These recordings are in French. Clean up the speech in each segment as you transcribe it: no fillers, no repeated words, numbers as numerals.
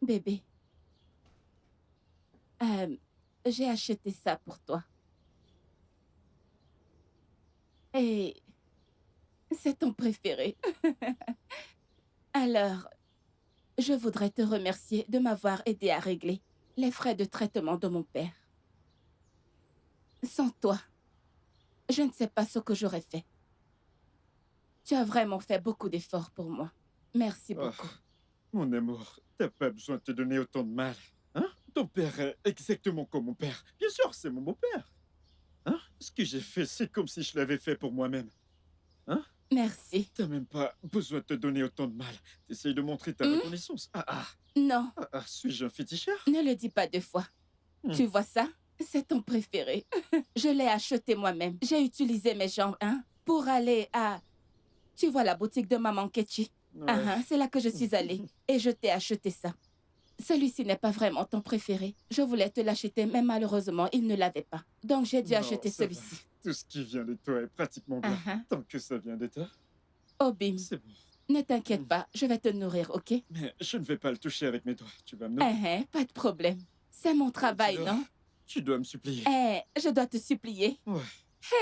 Bébé, euh, j'ai acheté ça pour toi. Et c'est ton préféré. Alors, je voudrais te remercier de m'avoir aidé à régler les frais de traitement de mon père. Sans toi, je ne sais pas ce que j'aurais fait. Tu as vraiment fait beaucoup d'efforts pour moi. Merci Oh, beaucoup. mon amour, t'as pas besoin de te donner autant de mal. Hein? Ton père est exactement comme mon père. Bien sûr, c'est mon beau-père. Hein? Ce que j'ai fait, c'est comme si je l'avais fait pour moi-même. Hein? Merci. T'as même pas besoin de te donner autant de mal. T'essayes de montrer ta Hmm? reconnaissance. Non, Suis-je un féticheur? ne le dis pas deux fois. Hmm. Tu vois ça? C'est ton préféré. Je l'ai acheté moi-même. J'ai utilisé mes jambes, hein, pour aller à... Tu vois la boutique de Maman Ketchi? Ah, Ouais. ah, c'est là que je suis allée. Et je t'ai acheté ça. Celui-ci n'est pas vraiment ton préféré. Je voulais te l'acheter, mais malheureusement, il ne l'avait pas. Donc, j'ai dû Non, acheter ça va. celui-ci. Tout ce qui vient de toi est pratiquement Ah, bien. ah. Tant que ça vient de toi, Oh, Bim, c'est bon. ne t'inquiète Hmm. pas, je vais te nourrir, ok? Mais je ne vais pas le toucher avec mes doigts. Tu vas me Ah, nourrir. ah, pas de problème. C'est mon Oh, travail, non? tu dois me supplier. Je dois te supplier. Ouais.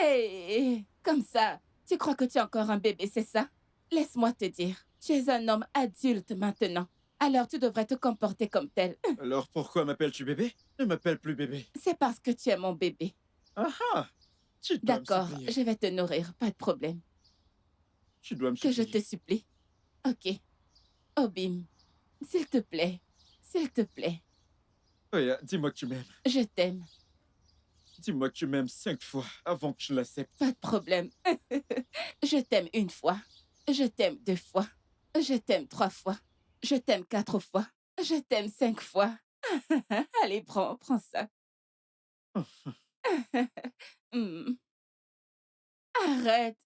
Hey, comme ça, tu crois que tu es encore un bébé, c'est ça? Laisse-moi te dire, tu es un homme adulte maintenant. Alors tu devrais te comporter comme tel. Alors pourquoi m'appelles-tu bébé? Ne m'appelle plus bébé. C'est parce que tu es mon bébé. Ah ah! Tu dois me D'accord, supplier. je vais te nourrir, pas de problème. Tu dois me Que je te supplier. supplie. Ok. Obim, s'il te plaît. S'il te plaît. Oya, dis-moi que tu m'aimes. Je t'aime. Dis-moi que tu m'aimes 5 fois avant que je l'accepte. Pas de problème. Je t'aime une fois. Je t'aime deux fois. Je t'aime trois fois. Je t'aime quatre fois. Je t'aime cinq fois. Allez, prends ça. Hmm. Arrête.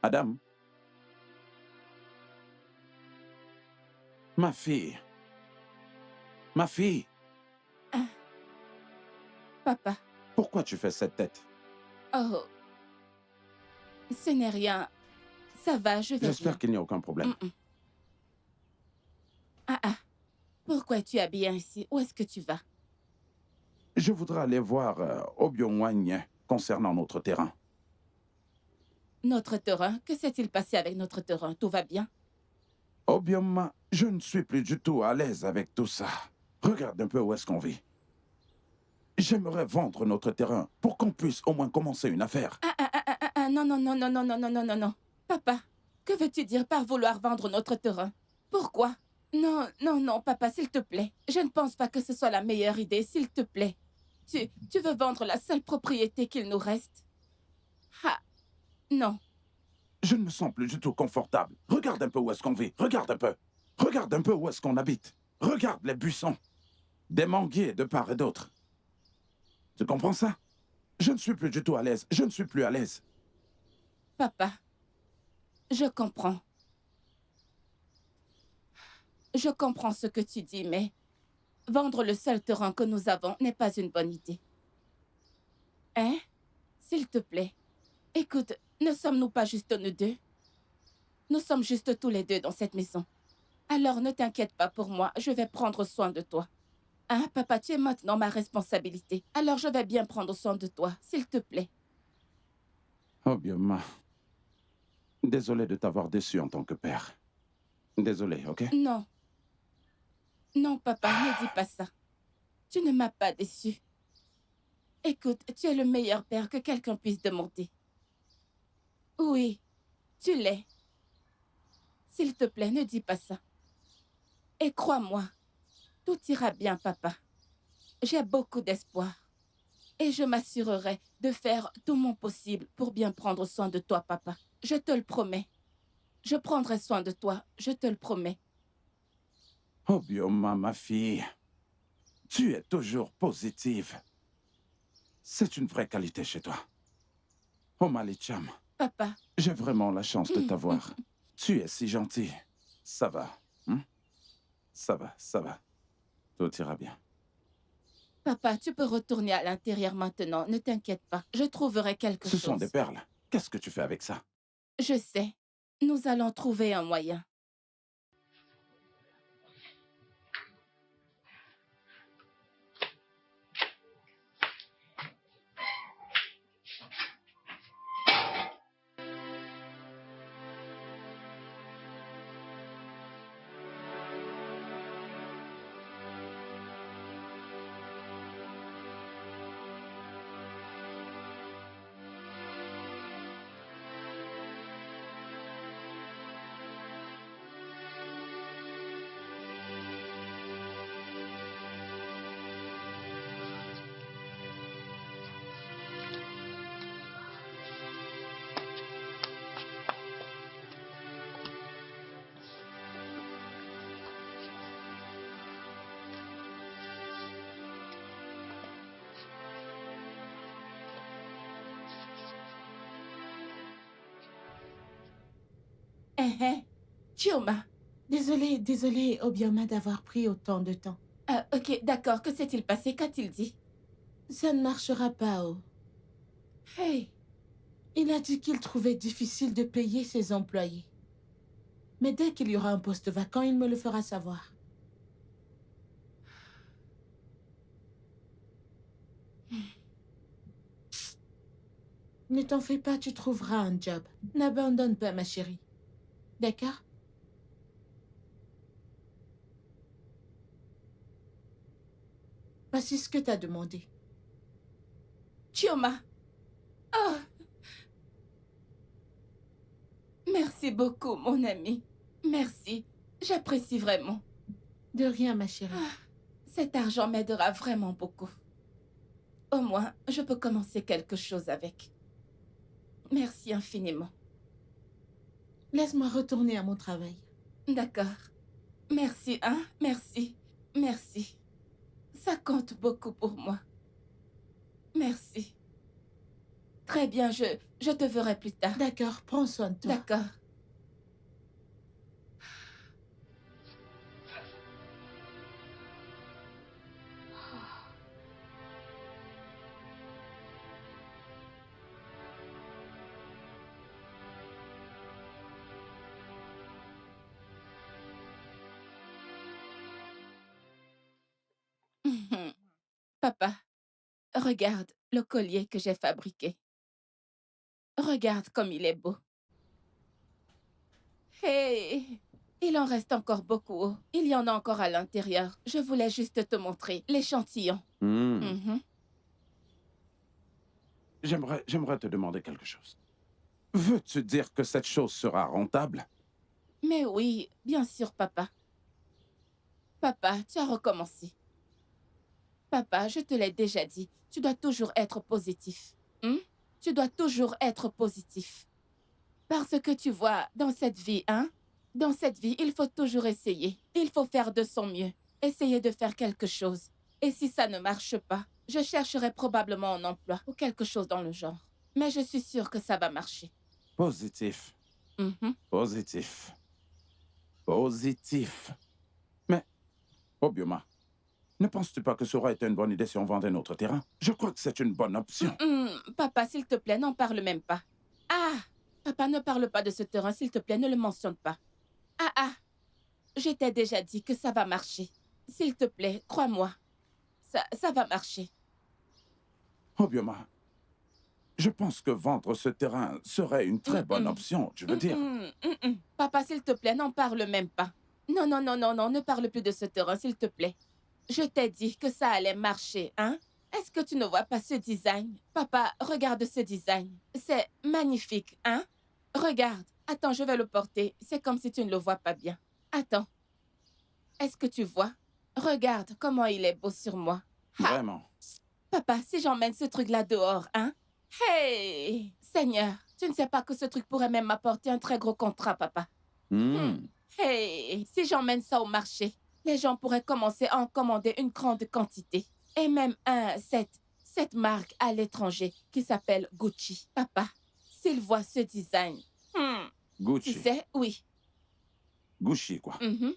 Adam, ma fille, ma fille, Ah, papa. pourquoi tu fais cette tête? Oh, ce n'est rien. Ça va, je vais J'espère bien. qu'il n'y a aucun problème. Mm. Ah, ah. Pourquoi tu es bien ici? Où est-ce que tu vas? Je voudrais aller voir Obiong concernant notre terrain. Notre terrain? Que s'est-il passé avec notre terrain? Tout va bien? Obiom, je ne suis plus du tout à l'aise avec tout ça. Regarde un peu où est-ce qu'on vit. J'aimerais vendre notre terrain pour qu'on puisse au moins commencer une affaire. Non, non, non, non, non, non, non, non, non, non. Papa, que veux-tu dire par vouloir vendre notre terrain? Pourquoi? Non, non, non, papa, s'il te plaît. Je ne pense pas que ce soit la meilleure idée, s'il te plaît. Tu veux vendre la seule propriété qu'il nous reste? Ah, non. Je ne me sens plus du tout confortable. Regarde un peu où est-ce qu'on vit. Regarde un peu. Regarde un peu où est-ce qu'on habite. Regarde les buissons. Des manguiers de part et d'autre. Tu comprends ça? Je ne suis plus du tout à l'aise. Je ne suis plus à l'aise. Papa, je comprends. Je comprends ce que tu dis, mais vendre le seul terrain que nous avons n'est pas une bonne idée. Hein? S'il te plaît. Écoute, ne sommes-nous pas juste nous deux? Nous sommes juste tous les deux dans cette maison. Alors ne t'inquiète pas pour moi, je vais prendre soin de toi. Hein, papa, tu es maintenant ma responsabilité. Alors je vais bien prendre soin de toi, s'il te plaît. Obioma, désolé de t'avoir déçu en tant que père. Désolé, ok? Non. Non, papa, ne dis pas ça. Tu ne m'as pas déçu. Écoute, tu es le meilleur père que quelqu'un puisse demander. Oui, tu l'es. S'il te plaît, ne dis pas ça. Et crois-moi, tout ira bien, papa. J'ai beaucoup d'espoir. Et je m'assurerai de faire tout mon possible pour bien prendre soin de toi, papa. Je te le promets. Je prendrai soin de toi, je te le promets. Obioma, ma fille, tu es toujours positive. C'est une vraie qualité chez toi. Omali-cham, Papa. j'ai vraiment la chance de t'avoir. Tu es si gentil. Ça va. Hein? Ça va, ça va. Tout ira bien. Papa, tu peux retourner à l'intérieur maintenant, ne t'inquiète pas. Je trouverai quelque chose. Ce sont des perles. Qu'est-ce que tu fais avec ça? Je sais. Nous allons trouver un moyen. Chioma. Désolée, Obioma, d'avoir pris autant de temps. Ok, d'accord. Que s'est-il passé? Qu'a-t-il dit? Ça ne marchera pas, Oh. Hey. Il a dit qu'il trouvait difficile de payer ses employés. Mais dès qu'il y aura un poste vacant, il me le fera savoir. Ne t'en fais pas, tu trouveras un job. N'abandonne pas, ma chérie. D'accord? Voici ce que t'as demandé. Chioma. Oh. Merci beaucoup, mon ami. Merci. J'apprécie vraiment. De rien, ma chérie. Cet argent m'aidera vraiment beaucoup. Au moins, je peux commencer quelque chose avec. Merci infiniment. Laisse-moi retourner à mon travail. D'accord. Merci, hein? Merci. Merci. Ça compte beaucoup pour moi. Merci. Très bien, je te verrai plus tard. D'accord, prends soin de toi. D'accord. Papa, regarde le collier que j'ai fabriqué. Regarde comme il est beau. Hey, il en reste encore beaucoup. Il y en a encore à l'intérieur. Je voulais juste te montrer l'échantillon. Mhm. J'aimerais te demander quelque chose. Veux-tu dire que cette chose sera rentable? Mais oui, bien sûr, papa. Papa, tu as recommencé. Papa, je te l'ai déjà dit, tu dois toujours être positif. Tu dois toujours être positif. Parce que tu vois, dans cette vie, dans cette vie, il faut toujours essayer. Il faut faire de son mieux. Essayer de faire quelque chose. Et si ça ne marche pas, je chercherai probablement un emploi ou quelque chose dans le genre. Mais je suis sûre que ça va marcher. Positif. Mhm. Positif. Positif. Mais, Obioma, ne penses-tu pas que ça aurait été une bonne idée si on vendait notre terrain? Je crois que c'est une bonne option. Papa, s'il te plaît, n'en parle même pas. Ah! Papa, ne parle pas de ce terrain, s'il te plaît, ne le mentionne pas. Ah! Je t'ai déjà dit que ça va marcher. S'il te plaît, crois-moi. ça va marcher. Obioma, je pense que vendre ce terrain serait une très bonne option, je veux dire. Papa, s'il te plaît, n'en parle même pas. Non, non, non, non, non, ne parle plus de ce terrain, s'il te plaît. Je t'ai dit que ça allait marcher, hein? Est-ce que tu ne vois pas ce design? Papa, regarde ce design. C'est magnifique, hein? Regarde. Attends, je vais le porter. C'est comme si tu ne le vois pas bien. Attends. Est-ce que tu vois? Regarde comment il est beau sur moi. Vraiment. Papa, si j'emmène ce truc-là dehors, hein? Hey! Seigneur, tu ne sais pas que ce truc pourrait même m'apporter un très gros contrat, papa. Hey! Si j'emmène ça au marché, les gens pourraient commencer à en commander une grande quantité. Et même cette marque à l'étranger qui s'appelle Gucci. Papa, s'ils voient ce design, Gucci. tu sais, oui. Gucci, quoi. Mhm.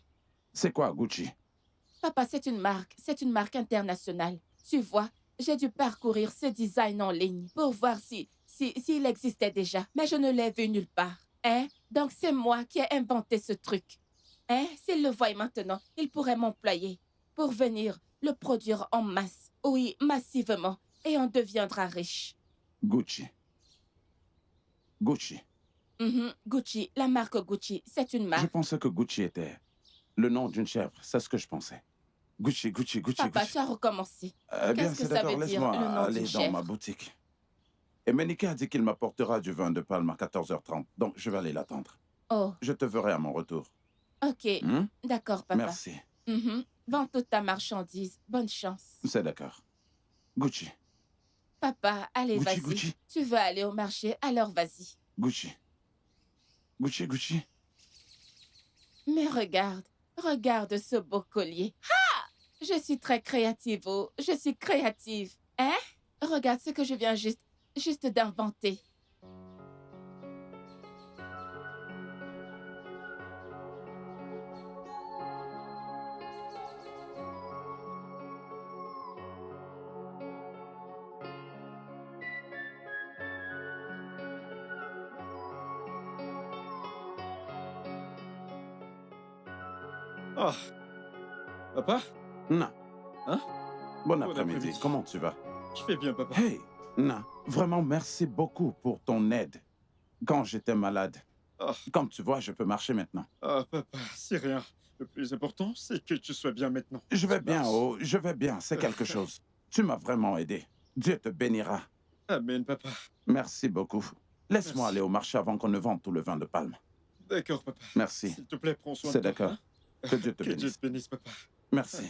C'est quoi, Gucci? Papa, c'est une marque internationale. Tu vois, j'ai dû parcourir ce design en ligne pour voir s'il existait déjà, mais je ne l'ai vu nulle part. Hein? Donc c'est moi qui ai inventé ce truc. Hein? S'il le voit maintenant, il pourrait m'employer pour venir le produire en masse. Oui, massivement. Et on deviendra riche. Gucci. Gucci. Gucci, la marque Gucci, c'est une Je marque. pensais que Gucci était le nom d'une chèvre. C'est ce que je pensais. Gucci, Gucci, Gucci, Papa, Gucci. tu as recommencé. Eh bien, Qu'est-ce que c'est ça d'accord. veut dire, Laisse-moi le nom aller d'une dans ma chèvre? boutique. Et Méniké a dit qu'il m'apportera du vin de palme à 14h30. Donc, je vais aller l'attendre. Oh, Je te verrai à mon retour. ok. Hmm? D'accord, papa. Merci. Vends toute ta marchandise. Bonne chance. C'est d'accord. Gucci. Papa, allez, Gucci, vas-y. Gucci. Tu veux aller au marché, alors vas-y. Gucci. Gucci, Gucci. Mais regarde ce beau collier. Ha! Je suis très créative, oh. Je suis créative. Hein? Regarde ce que je viens juste d'inventer. Oh. Papa? Na. Hein? Bon Bon après-midi. après-midi. Comment tu vas? Je fais bien, papa. Hey, Na. Vraiment, merci beaucoup pour ton aide quand j'étais malade. Oh. Comme tu vois, je peux marcher maintenant. Ah, papa, c'est rien. Le plus important, c'est que tu sois bien maintenant. Je vais Ça bien, marche. oh, je vais bien. C'est quelque chose. Tu m'as vraiment aidé. Dieu te bénira. Amen, papa. Merci beaucoup. Laisse-moi Merci. aller au marché avant qu'on ne vende tout le vin de palme. D'accord, papa. Merci. S'il te plaît, prends soin de C'est toi. d'accord. hein. Que Dieu te Que Dieu bénisse. te bénisse, papa. Merci.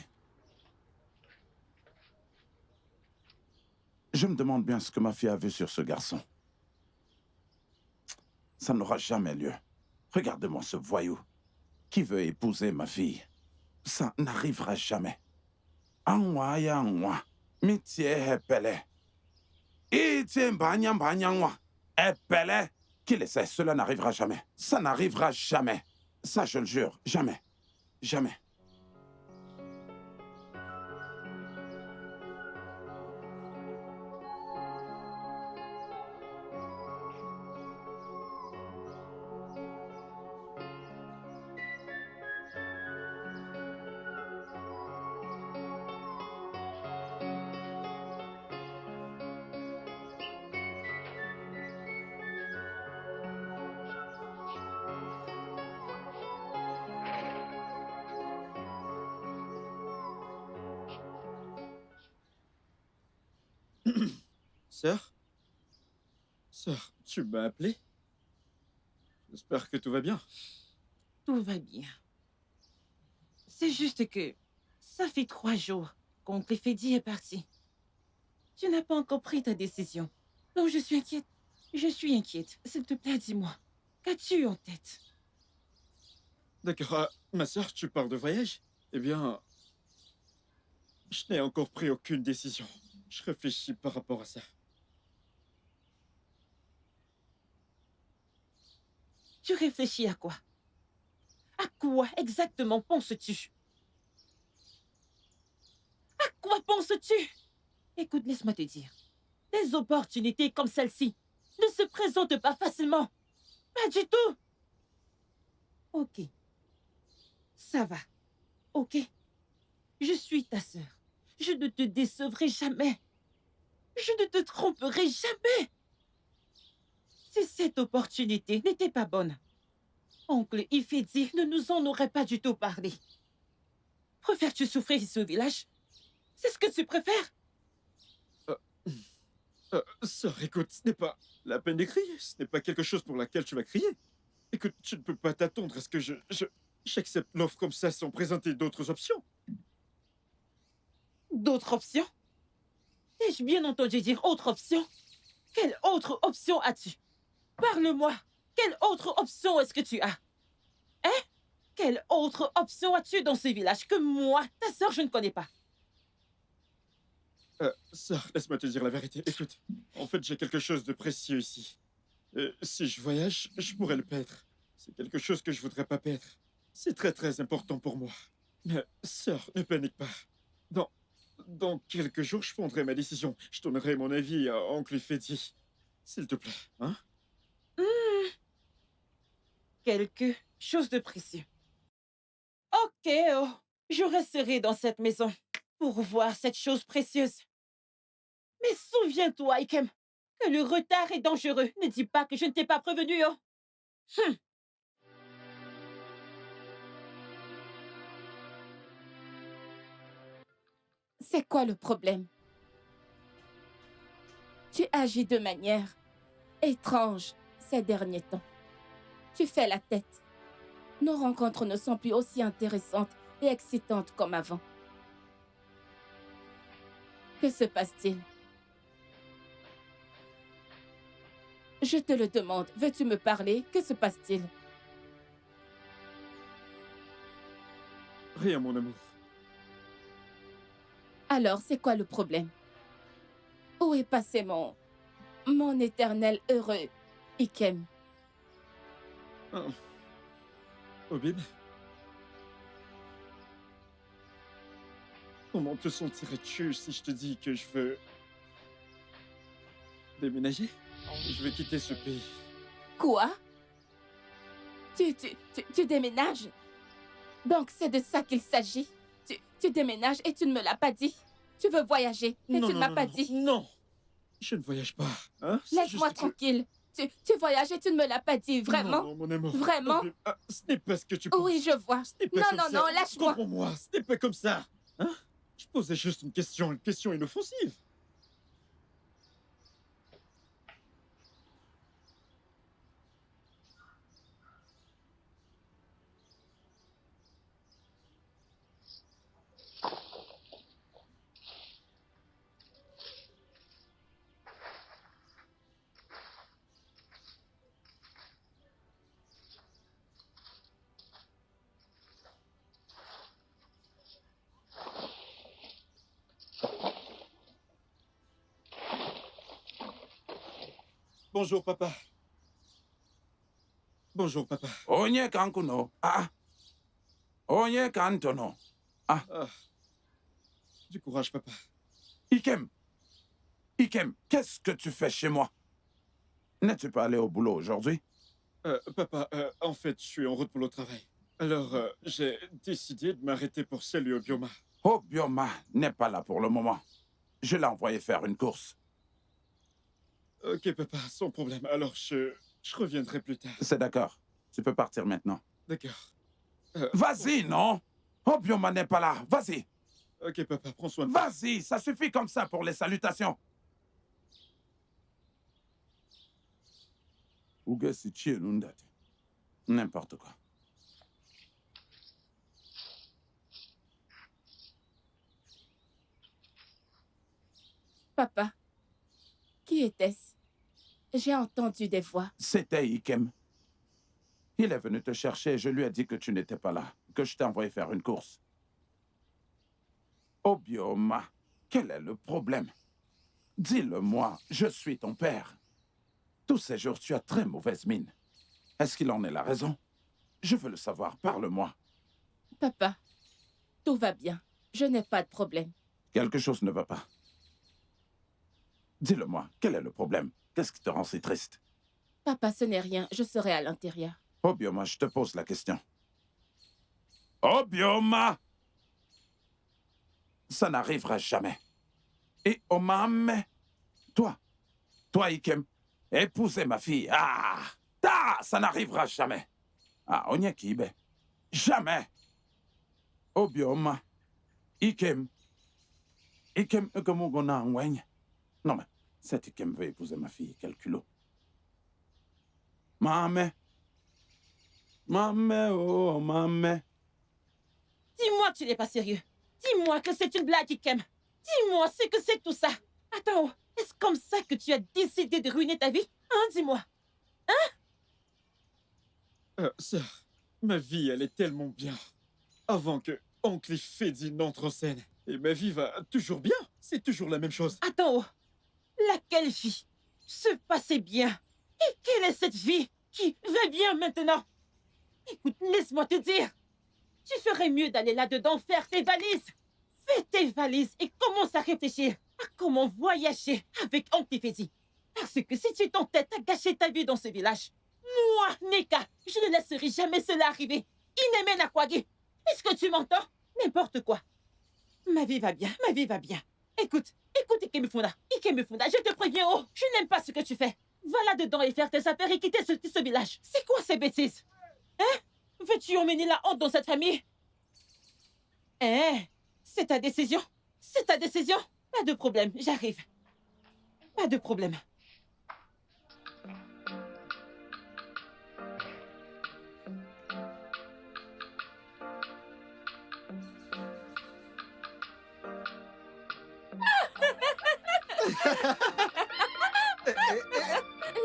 Je me demande bien ce que ma fille a vu sur ce garçon. Ça n'aura jamais lieu. Regarde-moi ce voyou qui veut épouser ma fille. Ça n'arrivera jamais. Anwa ya anwa, mitie hepele. Itie mbanyangwa, hepele. Qu'il essaie, cela n'arrivera jamais. Ça n'arrivera jamais. Ça, je le jure, jamais. Jamais. Sœur? Sœur, tu m'as appelé? J'espère que tout va bien. Tout va bien. C'est juste que ça fait 3 jours qu'oncle Fedi est parti. Tu n'as pas encore pris ta décision. Donc je suis inquiète. Je suis inquiète. S'il te plaît, dis-moi. Qu'as-tu en tête? D'accord. Ma sœur, tu pars de voyage? Eh bien, je n'ai encore pris aucune décision. Je réfléchis par rapport à ça. Tu réfléchis à quoi? À quoi exactement penses-tu? À quoi penses-tu? Écoute, laisse-moi te dire. Des opportunités comme celle-ci ne se présentent pas facilement. Pas du tout. Ok. Ça va. Ok. Je suis ta sœur. Je ne te décevrai jamais. Je ne te tromperai jamais. Si cette opportunité n'était pas bonne, oncle Ifedi ne nous en aurait pas du tout parlé. Préfères-tu souffrir ici au village? C'est ce que tu préfères? Sœur, écoute, ce n'est pas la peine de crier. Ce n'est pas quelque chose pour laquelle tu vas crier. Écoute, tu ne peux pas t'attendre à ce que j'accepte l'offre comme ça sans présenter d'autres options. D'autres options? T'ai-je bien entendu dire autre option? Quelle autre option as-tu? Parle-moi. Quelle autre option est-ce que tu as? Hein? Quelle autre option as-tu dans ce village que moi, ta sœur, je ne connais pas? Sœur, laisse-moi te dire la vérité. Écoute, en fait, j'ai quelque chose de précieux ici. Si je voyage, je pourrais le perdre. C'est quelque chose que je voudrais pas perdre. C'est très très important pour moi. Mais, sœur, ne panique pas. Dans quelques jours, je prendrai ma décision. Je donnerai mon avis à oncle Ifedi. S'il te plaît, hein? Quelque chose de précieux. Ok, oh. Je resterai dans cette maison pour voir cette chose précieuse. Mais souviens-toi, Ikem, que le retard est dangereux. Ne dis pas que je ne t'ai pas prévenu, oh. C'est quoi le problème? Tu agis de manière étrange ces derniers temps. Tu fais la tête. Nos rencontres ne sont plus aussi intéressantes et excitantes comme avant. Que se passe-t-il? Je te le demande. Veux-tu me parler? Que se passe-t-il? Rien, mon amour. Alors, c'est quoi le problème? Où est passé mon éternel heureux Ikem? Obib? Comment te sentirais-tu si je te dis que je veux déménager? Je vais quitter ce pays. Quoi? Tu déménages? Donc, c'est de ça qu'il s'agit? Tu déménages et tu ne me l'as pas dit? Tu veux voyager et tu ne m'as pas dit? Non, je ne voyage pas. Hein? C'est Laisse-moi juste que- tranquille. Tu voyages et tu ne me l'as pas dit, vraiment? Non, mon amour. Vraiment? Obib, ce n'est pas ce que tu penses. Oui, je vois. Ce n'est pas Non, comme non, ça. non, lâche-moi. Comprends-moi, ce n'est pas comme ça. Hein? Je posais juste une question inoffensive. Bonjour, papa. Bonjour, papa. Onye kankuno. Ah. Onye kantono. Ah. Du courage, papa. Ikem. Ikem, qu'est-ce que tu fais chez moi? N'es-tu pas allé au boulot aujourd'hui? Papa, en fait, je suis en route pour le travail. Alors, j'ai décidé de m'arrêter pour saluer Obioma. Obioma n'est pas là pour le moment. Je l'ai envoyé faire une course. Ok, papa, sans problème. Alors, je reviendrai plus tard. C'est d'accord. Tu peux partir maintenant. D'accord. Vas-y, non? Obioma n'est pas là. Vas-y. Ok, papa, prends soin de toi. Vas-y, ça suffit comme ça pour les salutations. N'importe quoi. Papa, qui était-ce? J'ai entendu des voix. C'était Ikem. Il est venu te chercher et je lui ai dit que tu n'étais pas là, que je t'ai envoyé faire une course. Obioma, quel est le problème? Dis-le-moi, je suis ton père. Tous ces jours, tu as très mauvaise mine. Est-ce qu'il en est la raison? Je veux le savoir, parle-moi. Papa, tout va bien. Je n'ai pas de problème. Quelque chose ne va pas. Dis-le-moi, quel est le problème? Qu'est-ce qui te rend si triste? Papa, ce n'est rien. Je serai à l'intérieur. Obioma, je te pose la question. Obioma! Ça n'arrivera jamais. Et Omame, toi, Ikem, épouser ma fille. Ça n'arrivera jamais. Onyekibe. Jamais. Obioma. Ikem. Ikem, Ekomogona Ngweny. Non, mais cet Ikem veut épouser ma fille. Quel culot. Mame. Mame, oh, mame. Dis-moi que tu n'es pas sérieux. Dis-moi que c'est une blague, Ikem. Dis-moi ce que c'est tout ça. Attends, est-ce comme ça que tu as décidé de ruiner ta vie? Hein, dis-moi. Sœur, ma vie allait tellement bien. Avant que Oncle Fedi n'entre en scène. Et ma vie va toujours bien. C'est toujours la même chose. Attends, laquelle vie se passait bien? Et quelle est cette vie qui va bien maintenant? Écoute, laisse-moi te dire. Tu ferais mieux d'aller là-dedans faire tes valises. Fais tes valises et commence à réfléchir à comment voyager avec Oncle Fedi. Parce que si tu t'entêtes à gâcher ta vie dans ce village, moi, Neka, je ne laisserai jamais cela arriver. Ineme Nakwagi. Est-ce que tu m'entends? N'importe quoi. Ma vie va bien, ma vie va bien. Écoute, Ikemifuna, je te préviens, oh, je n'aime pas ce que tu fais. Va là-dedans et faire tes affaires et quitter ce village. C'est quoi ces bêtises? Hein? Veux-tu emmener la honte dans cette famille? Hein? C'est ta décision? C'est ta décision? Pas de problème, j'arrive. Pas de problème.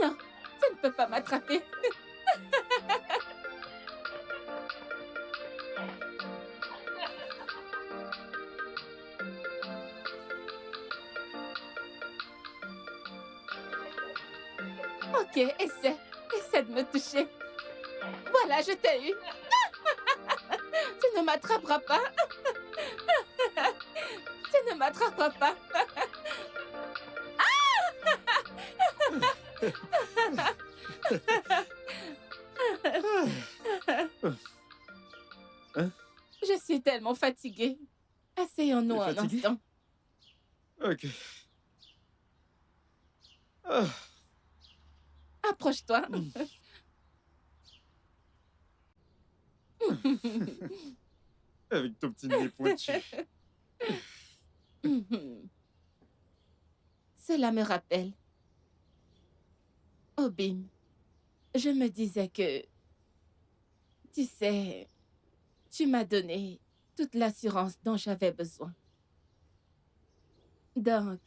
Non, ça ne peut pas m'attraper. Ok, essaie de me toucher. Voilà, je t'ai eu. Tu ne m'attraperas pas. Tu ne m'attraperas pas. Je suis tellement fatiguée. Asseyons-nous un Fatiguée? instant. Ok. Ah, Approche-toi. avec ton petit nez pointu. Cela me rappelle. Obim, je me disais que, tu sais, tu m'as donné toute l'assurance dont j'avais besoin. Donc,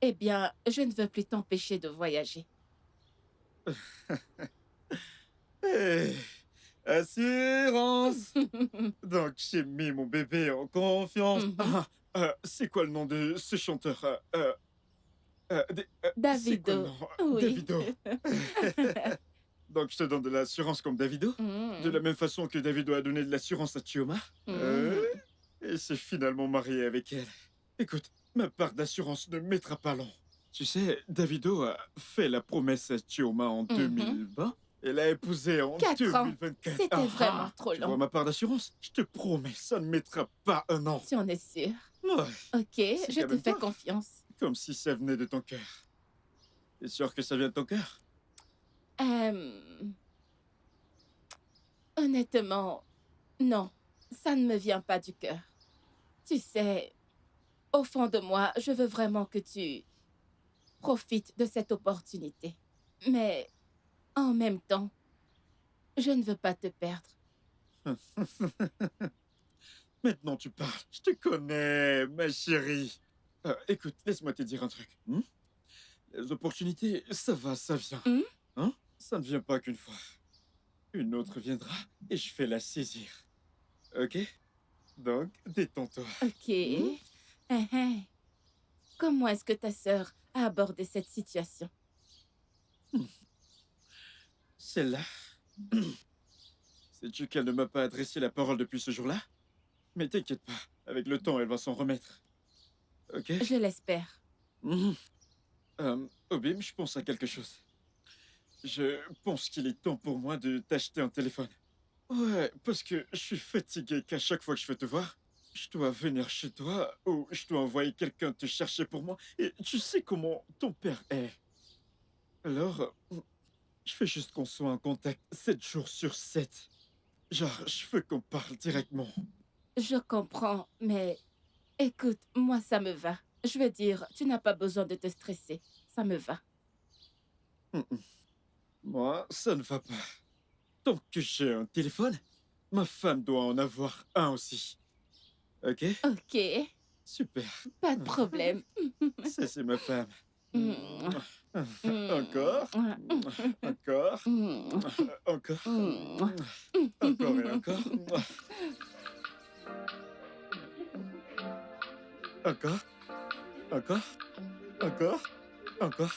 eh bien, je ne veux plus t'empêcher de voyager. Hey, assurance. Donc, j'ai mis mon bébé en confiance. Mhm. C'est quoi le nom de ce chanteur c'est quoi le Davido. nom? Oui. Davido. Donc, je te donne de l'assurance comme Davido. De la même façon que Davido a donné de l'assurance à Chioma. Et s'est finalement marié avec elle. Écoute, ma part d'assurance ne mettra pas long. Tu sais, Davido a fait la promesse à Chioma en 2020. Et l'a épousée en 4 ans. 2024. C'était vraiment trop Tu vois long. ma part d'assurance? Je te promets, ça ne mettra pas un an. Si on est sûr. Ouais, Ok, je quand te même fais toi. confiance. comme si ça venait de ton cœur. T'es sûr que ça vient de ton cœur? Honnêtement, non, ça ne me vient pas du cœur. Tu sais, au fond de moi, je veux vraiment que tu profites de cette opportunité. Mais en même temps, je ne veux pas te perdre. Maintenant tu parles. Je te connais, ma chérie. Écoute, laisse-moi te dire un truc. Les opportunités, ça va, ça vient. Hein? Ça ne vient pas qu'une fois. Une autre viendra et je vais la saisir. Ok? Donc, détends-toi. Ok. Comment est-ce que ta sœur a abordé cette situation? Celle-là. Sais-tu qu'elle ne m'a pas adressé la parole depuis ce jour-là? Mais t'inquiète pas, avec le temps, elle va s'en remettre. Ok? Je l'espère. Obim, je pense à quelque chose. Je pense qu'il est temps pour moi de t'acheter un téléphone. Ouais, parce que je suis fatigué qu'à chaque fois que je veux te voir, je dois venir chez toi ou je dois envoyer quelqu'un te chercher pour moi. Et tu sais comment ton père est. Alors, je veux juste qu'on soit en contact 7 jours sur 7. Genre, je veux qu'on parle directement. Je comprends, mais écoute, moi, ça me va. Je veux dire, tu n'as pas besoin de te stresser. Ça me va. Mm, mm. Moi, ça ne va pas. Tant que j'ai un téléphone, ma femme doit en avoir un aussi. Ok? Ok, Super. pas de problème. Ça, c'est ma femme. Mm, Encore. mm, Encore. mm, Encore. mm. Encore et encore. Encore. Encore. Encore. Encore.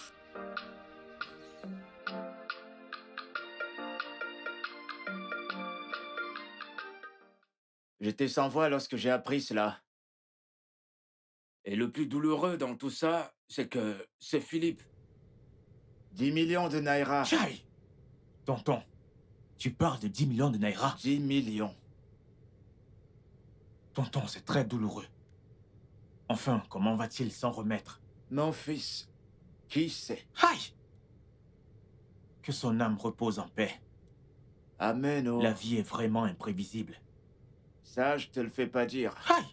J'étais sans voix lorsque j'ai appris cela. Et le plus douloureux dans tout ça, c'est que c'est Philippe. 10 millions de Naira. Chai! Tonton, tu parles de 10 millions de Naira? 10 millions. Tonton, c'est très douloureux. Enfin, comment va-t-il s'en remettre? Mon fils, qui sait? Aïe! Que son âme repose en paix. Amen. Oh. La vie est vraiment imprévisible. Ça, je te le fais pas dire. Aïe!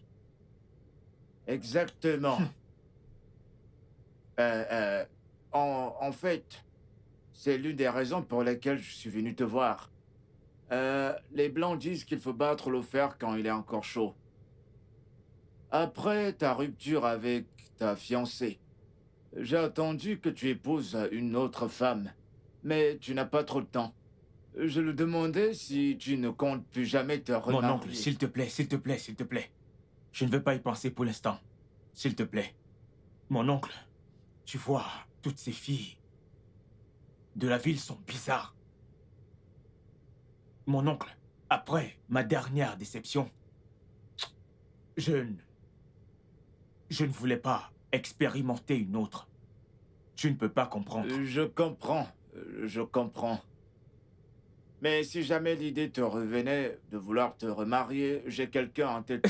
Exactement. En fait, c'est l'une des raisons pour lesquelles je suis venu te voir. Les Blancs disent qu'il faut battre le fer quand il est encore chaud. Après ta rupture avec ta fiancée, j'ai entendu que tu épouses une autre femme, mais tu n'as pas trop de temps. Je lui demandais si tu ne comptes plus jamais te remarier. Mon oncle, s'il te plaît, s'il te plaît, s'il te plaît. Je ne veux pas y penser pour l'instant. S'il te plaît. Mon oncle, tu vois, toutes ces filles de la ville sont bizarres. Mon oncle, après ma dernière déception, je ne voulais pas expérimenter une autre. Tu ne peux pas comprendre. Je comprends, je comprends. Mais si jamais l'idée te revenait de vouloir te remarier, j'ai quelqu'un en tête.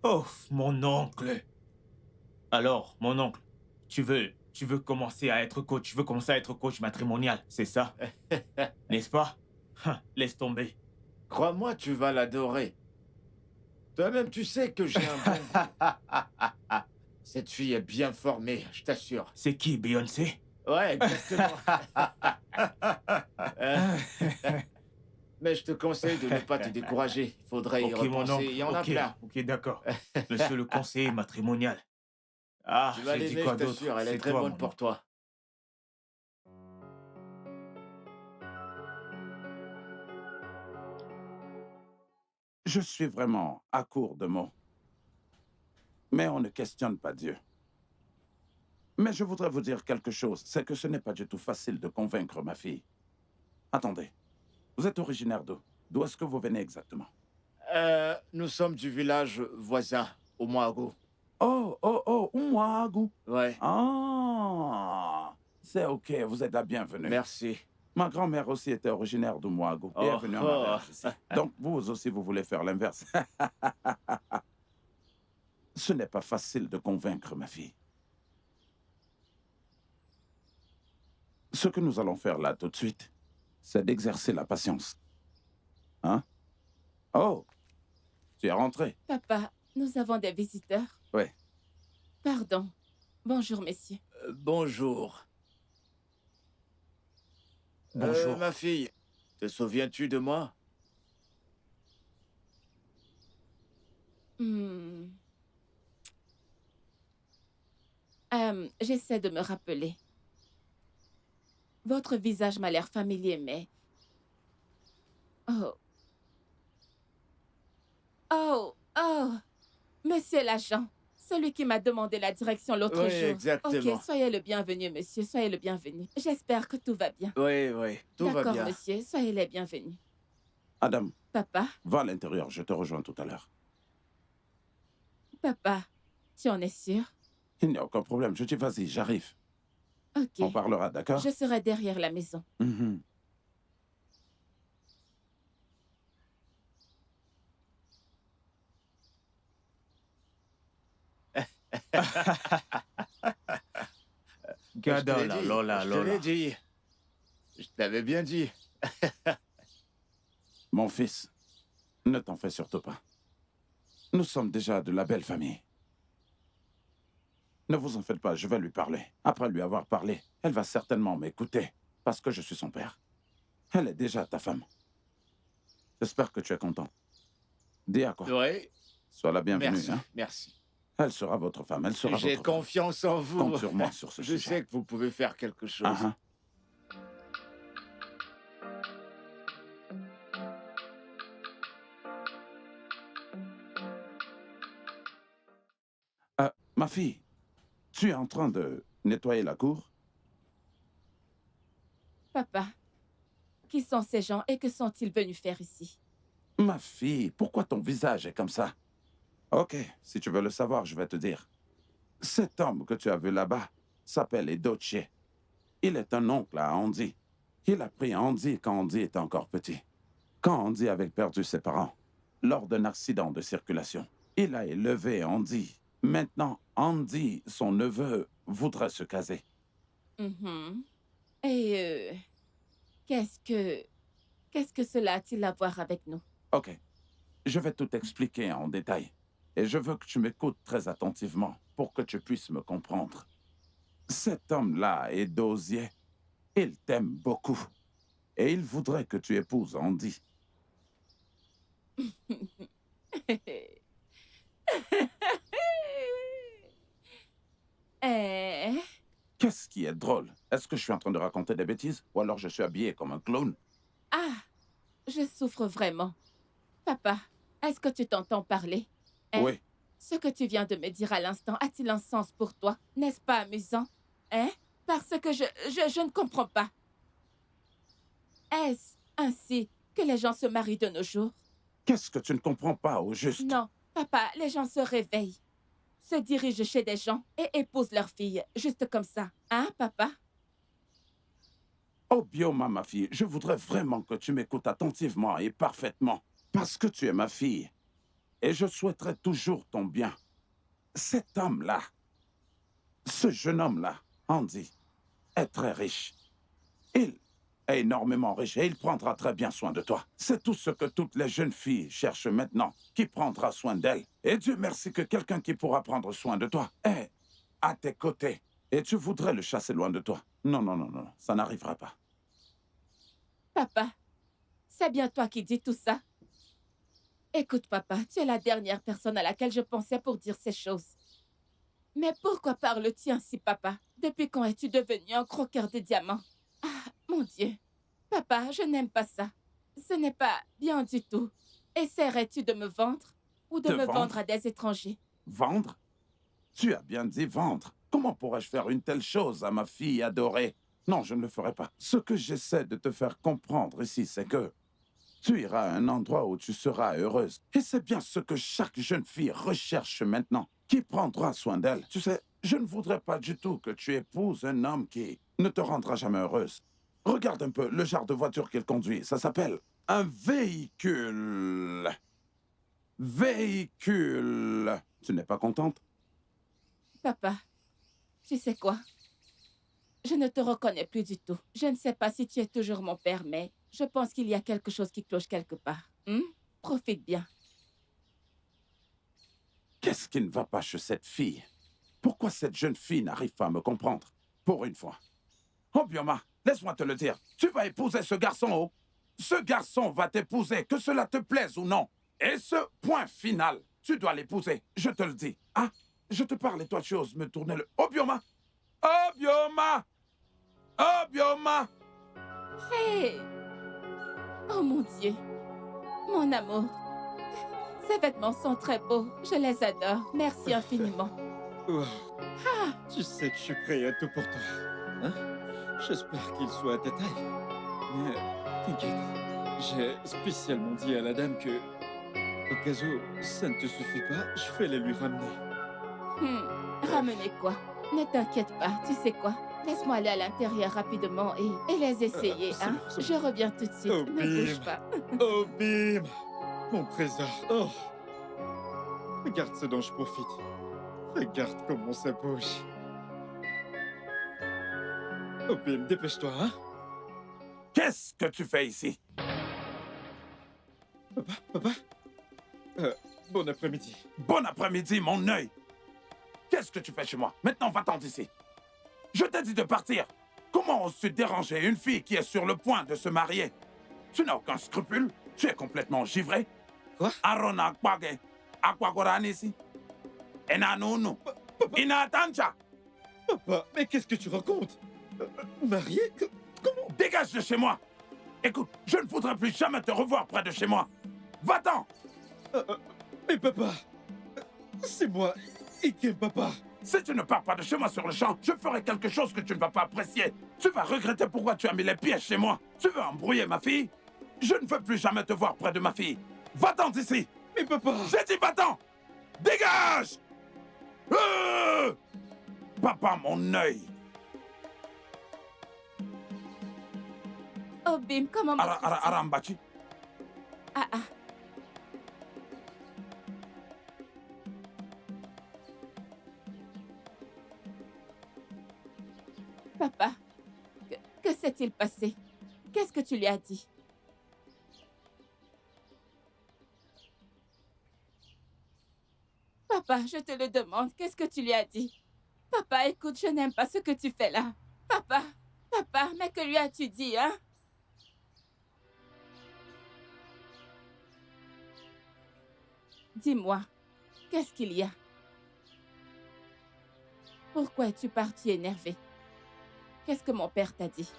Oh, mon oncle. Alors, mon oncle, tu veux commencer à être coach, tu veux commencer à être coach matrimonial, c'est ça? N'est-ce pas? Laisse tomber. Crois-moi, tu vas l'adorer. Toi-même, tu sais que j'ai un bon... Cette fille est bien formée, je t'assure. C'est qui, Beyoncé? Ouais, exactement. Mais je te conseille de ne pas te décourager. Il faudrait y Ok, mon repenser. oncle. Il y en a Ok, plein. ok, d'accord. Monsieur le conseiller matrimonial. Ah, Tu vas j'ai dit l'aimer, quoi je d'autre? t'assure. Elle est C'est très toi, bonne mon pour oncle. toi. Je suis vraiment à court de mots. Mais on ne questionne pas Dieu. Mais je voudrais vous dire quelque chose, c'est que ce n'est pas du tout facile de convaincre ma fille. Attendez, vous êtes originaire d'où? D'où est-ce que vous venez exactement? Nous sommes du village voisin, au Moago. Oh, Ouagadougou. Ouais, Ah, c'est ok, vous êtes la bienvenue. merci. Ma grand-mère aussi était originaire d'Ouagadougou et est Oh, venue en oh. mariage ici. Donc vous aussi, vous voulez faire l'inverse. Ce n'est pas facile de convaincre ma fille. Ce que nous allons faire là tout de suite, c'est d'exercer la patience. Hein? Oh, tu es rentré. Papa, nous avons des visiteurs. Oui. Pardon. Bonjour, messieurs. Bonjour. Bonjour. Ma fille, te souviens-tu de moi? Hmm. J'essaie de me rappeler. Votre visage m'a l'air familier, mais... Oh. Oh. Monsieur l'agent, celui qui m'a demandé la direction l'autre Oui, jour. exactement. Ok, soyez le bienvenu, monsieur. Soyez le bienvenu. J'espère que tout va bien. Oui, tout va D'accord, bien. monsieur. Soyez les bienvenus. Adam, Papa, va à l'intérieur, je te rejoins tout à l'heure. papa, tu en es sûr? Il n'y a aucun problème, je dis vas-y, j'arrive. Ok. On parlera, d'accord? Je serai derrière la maison. Mhm. Gadala, lola, Je te lola. l'ai dit. Je t'avais bien dit. Mon fils, ne t'en fais surtout pas. Nous sommes déjà de la belle famille. Ne vous en faites pas, je vais lui parler. Après lui avoir parlé, elle va certainement m'écouter, parce que je suis son père. Elle est déjà ta femme. J'espère que tu es content. Dis à quoi? Oui, Sois la bienvenue. merci. Hein? Merci. Elle sera votre femme, elle sera J'ai votre femme. confiance en vous. Compte sur moi sur ce Je sujet. sais que vous pouvez faire quelque chose. Ah, ah. Ma fille, tu es en train de nettoyer la cour? Papa, qui sont ces gens et que sont-ils venus faire ici? Ma fille, pourquoi ton visage est comme ça? Ok, si tu veux le savoir, je vais te dire. Cet homme que tu as vu là-bas s'appelle Edoche. Il est un oncle à Andy. Il a pris Andy quand Andy était encore petit. Quand Andy avait perdu ses parents, lors d'un accident de circulation, il a élevé Andy. Maintenant, Andy, son neveu, voudrait se caser. Mhm. Et qu'est-ce que cela a-t-il à voir avec nous? Ok, je vais tout expliquer en détail. Et je veux que tu m'écoutes très attentivement pour que tu puisses me comprendre. Cet homme-là est Dosier. Il t'aime beaucoup. Et il voudrait que tu épouses Andy. Eh, Qu'est-ce qui est drôle? Est-ce que je suis en train de raconter des bêtises? Ou alors je suis habillé comme un clown? ah, je souffre vraiment. Papa, est-ce que tu t'entends parler? Hein? Oui. Ce que tu viens de me dire à l'instant a-t-il un sens pour toi? N'est-ce pas amusant? Hein? Parce que je ne comprends pas. Est-ce ainsi que les gens se marient de nos jours? Qu'est-ce que tu ne comprends pas au juste? Non, papa, les gens se réveillent, se dirigent chez des gens et épousent leurs filles, juste comme ça. Hein, papa? Oh, Bioma, ma fille, je voudrais vraiment que tu m'écoutes attentivement et parfaitement. Parce que tu es ma fille. Et je souhaiterais toujours ton bien. Cet homme-là, ce jeune homme-là, Andy, est très riche. Il est énormément riche et il prendra très bien soin de toi. C'est tout ce que toutes les jeunes filles cherchent maintenant, qui prendra soin d'elles. Et Dieu merci que quelqu'un qui pourra prendre soin de toi est à tes côtés. Et tu voudrais le chasser loin de toi. Non, non, non, non, ça n'arrivera pas. Papa, c'est bien toi qui dis tout ça. Écoute, papa, tu es la dernière personne à laquelle je pensais pour dire ces choses. Mais pourquoi parles-tu ainsi, papa? Depuis quand es-tu devenu un croqueur de diamants? Ah, mon Dieu. Papa, je n'aime pas ça. Ce n'est pas bien du tout. Essaierais-tu de me vendre ou de Te me vendre? vendre à des étrangers? Vendre? Tu as bien dit vendre. Comment pourrais-je faire une telle chose à ma fille adorée? Non, je ne le ferai pas. Ce que j'essaie de te faire comprendre ici, c'est que tu iras à un endroit où tu seras heureuse. Et c'est bien ce que chaque jeune fille recherche maintenant. Qui prendra soin d'elle? Tu sais, je ne voudrais pas du tout que tu épouses un homme qui ne te rendra jamais heureuse. Regarde un peu le genre de voiture qu'il conduit. Ça s'appelle un véhicule. Véhicule. Tu n'es pas contente? Papa, tu sais quoi? Je ne te reconnais plus du tout. Je ne sais pas si tu es toujours mon père, mais je pense qu'il y a quelque chose qui cloche quelque part. Profite bien. Qu'est-ce qui ne va pas chez cette fille? Pourquoi cette jeune fille n'arrive pas à me comprendre? Pour une fois. Oh, Bioma, laisse-moi te le dire. Tu vas épouser ce garçon, oh? Ce garçon va t'épouser, que cela te plaise ou non. Et ce point final, tu dois l'épouser. Je te le dis. Ah, je te parle et toi, tu oses me tourner le... Oh, Bioma! Oh, Bioma! Oh, Bioma! Hé! Oh mon Dieu! Mon amour! Ces vêtements sont très beaux. Je les adore. Merci infiniment. Oh, tu sais que je suis prêt à tout pour toi. Hein? J'espère qu'il soit à ta taille. Mais t'inquiète, j'ai spécialement dit à la dame que, au cas où ça ne te suffit pas, je vais les lui ramener. Ramenez quoi? Ne t'inquiète pas. Tu sais quoi? Laisse-moi aller à l'intérieur rapidement et les essayer, c'est hein? bon, c'est bon. Je reviens tout de suite. Oh, Ne bouge Bim. pas. Oh, Bim! Mon trésor. Oh! Regarde ce dont je profite. Regarde comment ça bouge. Obim, dépêche-toi, hein? Qu'est-ce que tu fais ici? Papa? Bon après-midi. Bon après-midi, mon œil. Qu'est-ce que tu fais chez moi? Maintenant, va-t'en d'ici. Je t'ai dit de partir. Comment oses-tu déranger une fille qui est sur le point de se marier? Tu n'as aucun scrupule. Tu es complètement givré. Quoi? Arona Akpage. Akwagoran ici. Enanounu. Inatancha. Papa, mais qu'est-ce que tu racontes? Marié? Comment? Dégage de chez moi. Écoute, je ne voudrais plus jamais te revoir près de chez moi. Va-t'en. Mais papa, c'est moi, Ikem, papa. Si tu ne pars pas de chez moi sur le champ, je ferai quelque chose que tu ne vas pas apprécier. Tu vas regretter pourquoi tu as mis les pieds chez moi. Tu veux embrouiller ma fille? Je ne veux plus jamais te voir près de ma fille. Va-t'en d'ici. Mais papa... J'ai dit va-t'en. Dégage. Papa, mon œil. Obim, comment Arambachi. Ah, ah. Papa, que s'est-il passé? Qu'est-ce que tu lui as dit? Papa, je te le demande, qu'est-ce que tu lui as dit? Papa, écoute, je n'aime pas ce que tu fais là. Papa, mais que lui as-tu dit, hein? Dis-moi, qu'est-ce qu'il y a? Pourquoi es-tu parti énervé? Qu'est-ce que mon père t'a dit?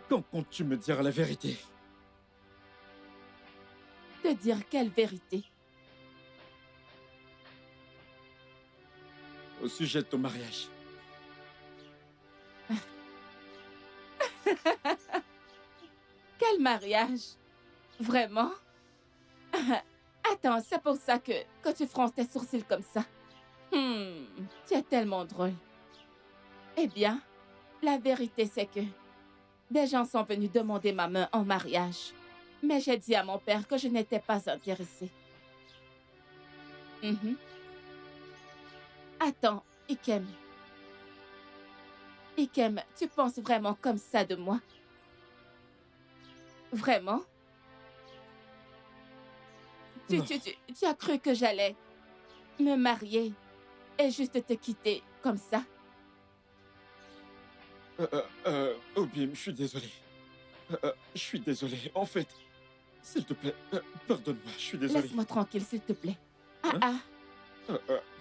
Quand comptes-tu me dire la vérité? Te dire quelle vérité? Au sujet de ton mariage. Quel mariage? Vraiment? Attends, c'est pour ça que tu fronces tes sourcils comme ça. Tu es tellement drôle. Eh bien, la vérité c'est que des gens sont venus demander ma main en mariage. Mais j'ai dit à mon père que je n'étais pas intéressée. Attends, Ikem. Ikem, tu penses vraiment comme ça de moi? Vraiment? Tu as cru que j'allais me marier et juste te quitter comme ça? Obim, je suis désolé. Je suis désolé. En fait, s'il te plaît, pardonne-moi, je suis désolé. Laisse-moi tranquille, s'il te plaît.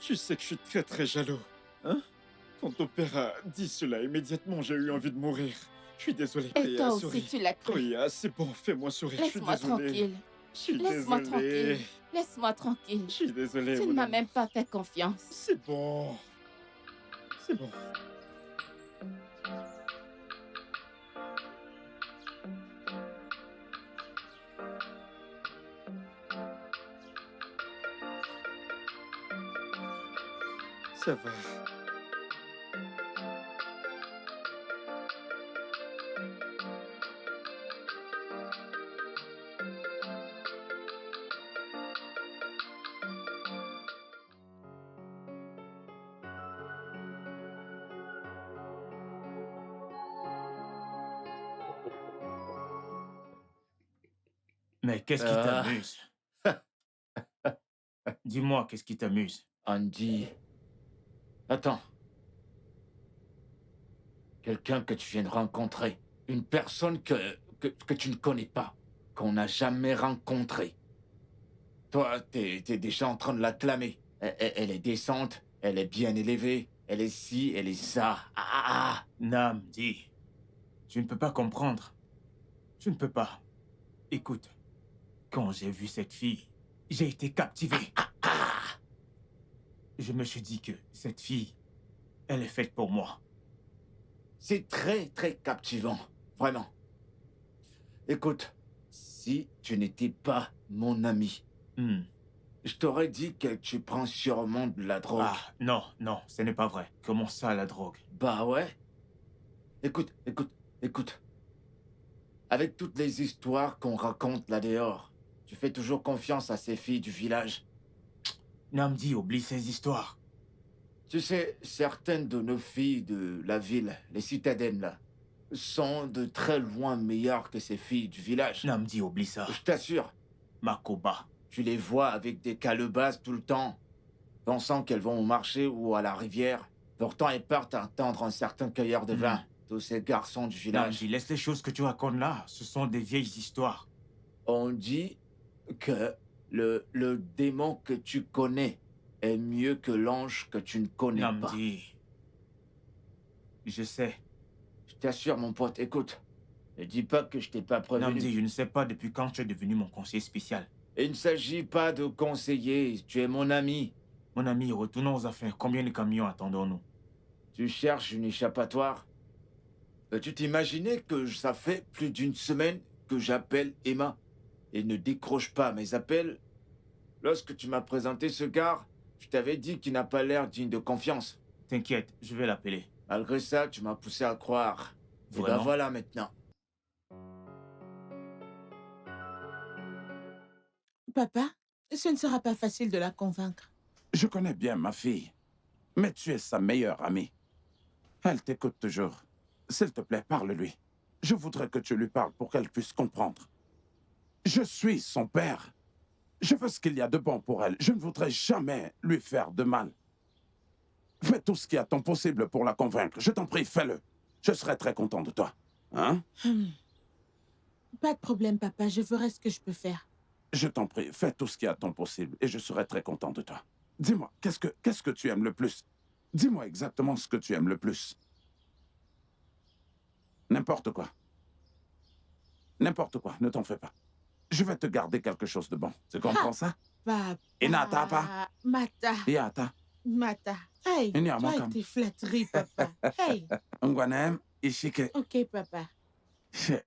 Tu sais que je suis très très jaloux. Hein? Quand ton père a dit cela, immédiatement j'ai eu envie de mourir. Je suis désolé. Et toi aussi, tu l'as cru. Oui, c'est bon, fais-moi sourire. Laisse-moi tranquille. Laisse-moi tranquille. Laisse-moi tranquille. Je suis désolé. Tu ne m'as même pas fait confiance. C'est bon. C'est bon. Ça va. Mais qu'est-ce qui t'amuse? Dis-moi, qu'est-ce qui t'amuse? Andy. Attends. Quelqu'un que tu viens de rencontrer. Une personne que tu ne connais pas. Qu'on n'a jamais rencontrée. Toi, t'es déjà en train de l'acclamer. Elle est décente, elle est bien élevée, elle est ci, elle est ça. Nam, dis. Tu ne peux pas comprendre. Tu ne peux pas. Écoute, quand j'ai vu cette fille, j'ai été captivé. Je me suis dit que cette fille, elle est faite pour moi. C'est très, très captivant. Vraiment. Écoute, si tu n'étais pas mon ami, je t'aurais dit que tu prends sûrement de la drogue. Ah, non, non, ce n'est pas vrai. Comment ça, la drogue? Bah ouais. Écoute. Avec toutes les histoires qu'on raconte là dehors, tu fais toujours confiance à ces filles du village. Namdi, oublie ces histoires. Tu sais, certaines de nos filles de la ville, les citadines là, sont de très loin meilleures que ces filles du village. Namdi, oublie ça. Je t'assure, Makoba. tu les vois avec des calebasses tout le temps, pensant qu'elles vont au marché ou à la rivière. Pourtant, elles partent attendre un certain cueilleur de vin. Tous ces garçons du village. Namdi, laisse les choses que tu racontes là. Ce sont des vieilles histoires. On dit que le démon que tu connais est mieux que l'ange que tu ne connais pas. Namdi. Je sais. Je t'assure, mon pote, écoute. Ne dis pas que je t'ai pas prévenu. Namdi, je ne sais pas depuis quand tu es devenu mon conseiller spécial. Il ne s'agit pas de conseiller, tu es mon ami. Mon ami, retournons aux affaires. Combien de camions attendons-nous? Tu cherches une échappatoire? Peux-tu t'imaginer que ça fait plus d'une semaine que j'appelle Emma et ne décroche pas mes appels? Lorsque tu m'as présenté ce gars, je t'avais dit qu'il n'a pas l'air digne de confiance. T'inquiète, je vais l'appeler. Malgré ça, tu m'as poussé à croire. Et ben Vraiment? voilà maintenant. Papa, ce ne sera pas facile de la convaincre. Je connais bien ma fille, mais tu es sa meilleure amie. Elle t'écoute toujours. S'il te plaît, parle-lui. Je voudrais que tu lui parles pour qu'elle puisse comprendre. Je suis son père. Je veux ce qu'il y a de bon pour elle. Je ne voudrais jamais lui faire de mal. Fais tout ce qui est à ton possible pour la convaincre. Je t'en prie, fais-le. Je serai très content de toi. Hein? Pas de problème, papa. Je ferai ce que je peux faire. Je t'en prie, fais tout ce qui est à ton possible et je serai très content de toi. Dis-moi, qu'est-ce que tu aimes le plus? Dis-moi exactement ce que tu aimes le plus. N'importe quoi. N'importe quoi, ne t'en fais pas. Je vais te garder quelque chose de bon. Tu comprends ça? Papa. Inata, pa. Mata. Yata. Mata. Hey, Inya, toi et Makam. tes flatteries, papa. Hey. Ngwanem, Ishike. Ok, papa. She-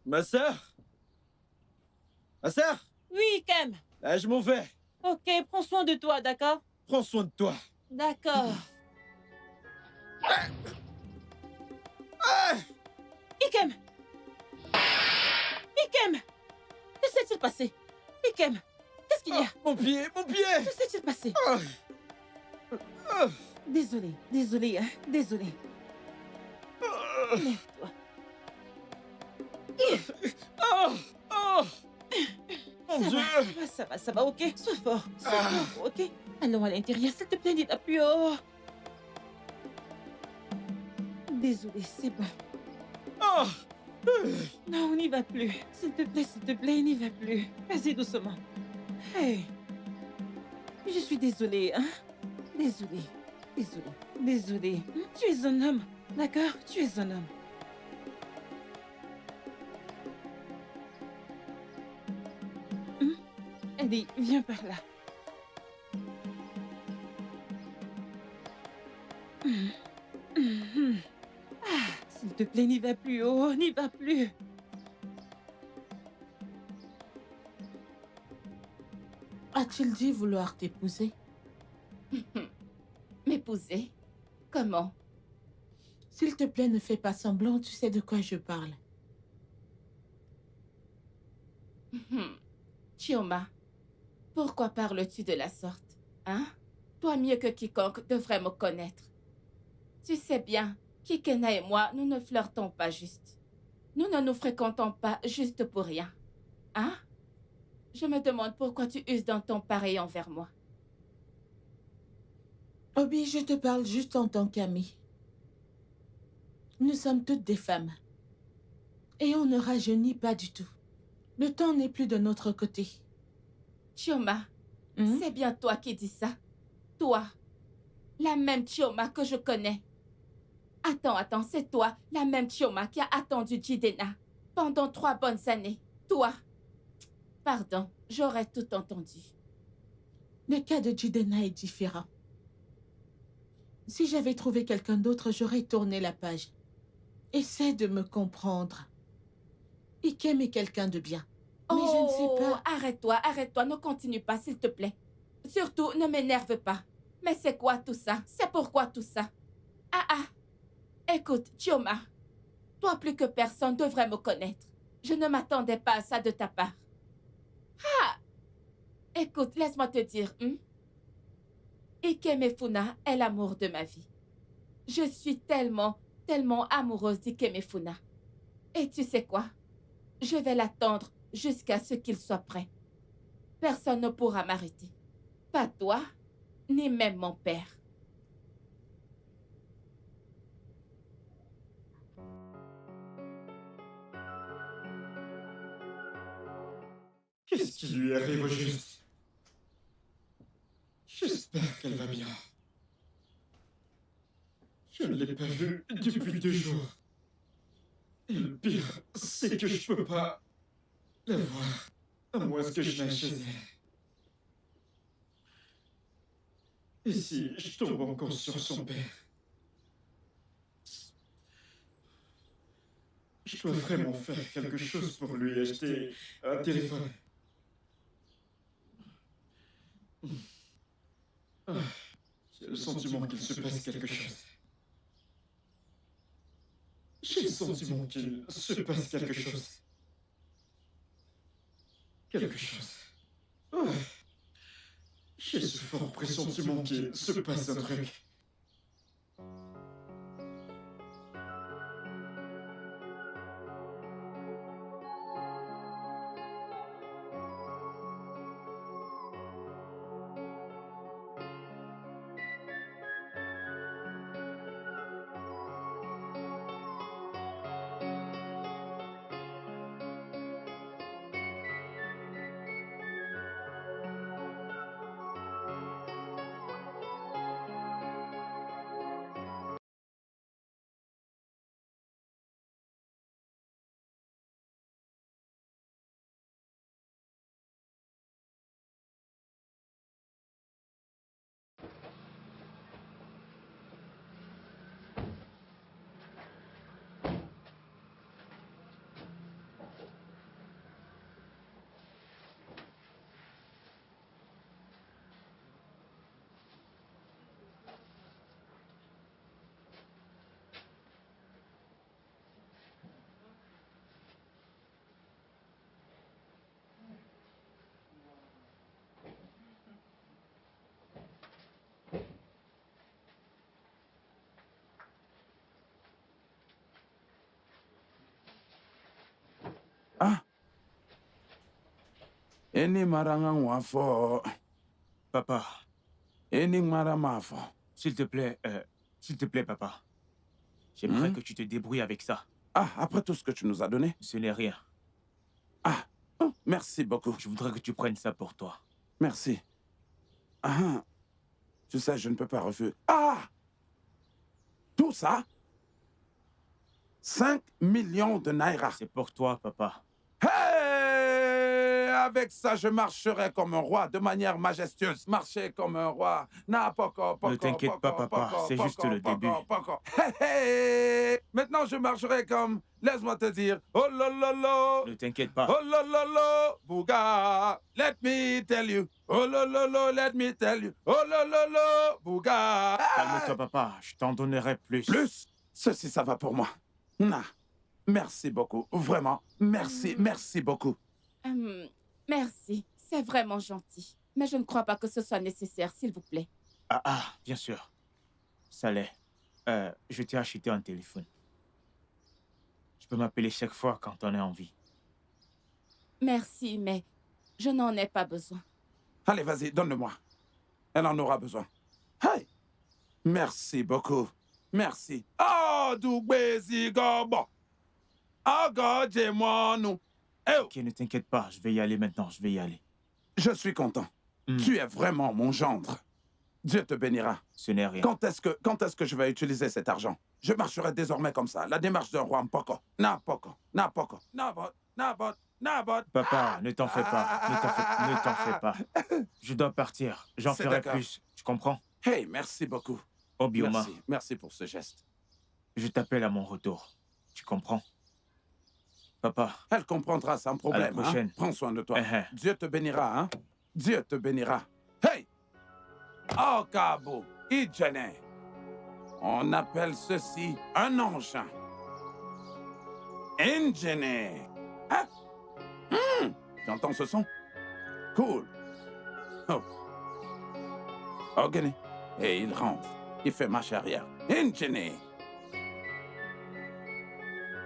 Ma sœur? Ma sœur? Oui, Kem. Là, je m'en vais. Ok, prends soin de toi, d'accord? Prends soin de toi. D'accord. Ikem! Ikem! Que s'est-il passé? Ikem! Qu'est-ce qu'il y a? Mon pied, mon pied! Que s'est-il passé? Ah. Ah. Désolé, désolé, hein? Désolé. Ah. Lève-toi. Ah. Ah. Mon Dieu! Ça va, ok? Sois fort, ok? Allons à l'intérieur, s'il te plaît, n'y va plus. Oh. Désolé, c'est bon. Ah. Non, on n'y va plus. S'il te plaît, n'y va plus. Vas-y doucement. Hey. Je suis désolée, hein? Désolée. Tu es un homme, d'accord? Tu es un homme. Allez, viens par là. Ah, s'il te plaît, n'y va plus. Oh, n'y va plus. A-t-il dit vouloir t'épouser? M'épouser? Comment? S'il te plaît, ne fais pas semblant, tu sais de quoi je parle. Chioma, pourquoi parles-tu de la sorte? Hein? Toi mieux que quiconque devrais me connaître. Tu sais bien, Kikena et moi, nous ne flirtons pas juste. Nous ne nous fréquentons pas juste pour rien. Hein? Je me demande pourquoi tu uses d'un ton pareil envers moi. Obi, je te parle juste en tant qu'amie. Nous sommes toutes des femmes. Et on ne rajeunit pas du tout. Le temps n'est plus de notre côté. Chioma, Hmm? c'est bien toi qui dis ça. Toi, la même Chioma que je connais. Attends, c'est toi, la même Chioma qui a attendu Jidena pendant 3 bonnes années. Toi. Pardon, j'aurais tout entendu. Le cas de Jidena est différent. Si j'avais trouvé quelqu'un d'autre, j'aurais tourné la page. Essaie de me comprendre. Ikem est quelqu'un de bien. Mais je ne sais pas... Arrête-toi, ne continue pas, s'il te plaît. Surtout, ne m'énerve pas. Mais c'est quoi tout ça? C'est pourquoi tout ça? Écoute, Chioma, toi plus que personne devrait me connaître. Je ne m'attendais pas à ça de ta part. Écoute, laisse-moi te dire, Ikemefuna est l'amour de ma vie. Je suis tellement amoureuse d'Ikemefuna. Et tu sais quoi? Je vais l'attendre jusqu'à ce qu'il soit prêt. Personne ne pourra m'arrêter. Pas toi, ni même mon père. Qu'est-ce qui lui arrive au juste? J'espère qu'elle va bien. Je ne l'ai pas vue depuis 2 jours. Et le pire, c'est que je peux pas la voir, à moins que je n'aille chez elle. Et si je tombe encore sur son père? Je dois vraiment faire quelque chose pour lui acheter un téléphone. Ah, j'ai le sentiment qu'il se passe quelque chose. J'ai le sentiment qu'il se passe quelque chose. Quelque chose. Ah, j'ai ce fort pressentiment qu'il se passe un truc. Ah. Eni maranga wafo. Papa, Eni maramafo. s'il te plaît, papa. J'aimerais que tu te débrouilles avec ça. Ah, après tout ce que tu nous as donné? Ce n'est rien. Ah, oh, merci beaucoup. Je voudrais que tu prennes ça pour toi. Merci. Ah, tu sais, je ne peux pas refuser. Ah! Tout ça? 5 millions de naira. C'est pour toi, papa. Hey! Avec ça, je marcherai comme un roi, de manière majestueuse. Marcher comme un roi. Ne t'inquiète pas, papa. C'est juste le début. Hey, hey! Maintenant, je marcherai comme... Laisse-moi te dire. Oh lolo. Ne t'inquiète pas. Oh lolo. Bouga. Let me tell you. Oh lolo. Let me tell you. Oh lolo. Bouga. Calme-toi, papa. Je t'en donnerai plus. Plus? Ceci, ça va pour moi. Nah. Merci beaucoup. Vraiment. Merci beaucoup. Merci, c'est vraiment gentil. Mais je ne crois pas que ce soit nécessaire, s'il vous plaît. Bien sûr. Ça l'est. Je t'ai acheté un téléphone. Tu peux m'appeler chaque fois quand on est en vie. Merci, mais je n'en ai pas besoin. Allez, vas-y, donne-le-moi. Elle en aura besoin. Hey! Merci beaucoup. Merci. Oh, Dougbezi Gobo. Oh, God, j'ai mon nom. Eh, Ok, ne t'inquiète pas, je vais y aller maintenant, je vais y aller. je suis content. Hmm. Tu es vraiment mon gendre. Dieu te bénira. Ce n'est rien. Quand est-ce que je vais utiliser cet argent? Je marcherai désormais comme ça. La démarche d'un roi Mpoko. Napoko. Napoko. Nabot. Nabot. Nabot. Papa, ne t'en fais pas. Ne t'en fais pas. Je dois partir. J'en C'est ferai d'accord. plus. Tu comprends? Hey, merci beaucoup. Obioma, Merci. Merci pour ce geste. je t'appelle à mon retour. Tu comprends? Papa, Elle comprendra sans problème. prochaine. Hein? Prends soin de toi. Uh-huh. Dieu te bénira, hein? Dieu te bénira. Hey! Oh, Cabo, Idjane. On appelle ceci un ange. Indjene. Hein? J'entends ce son? Cool. Oh. Ogene. Et il rentre. Il fait marche arrière. Indjene.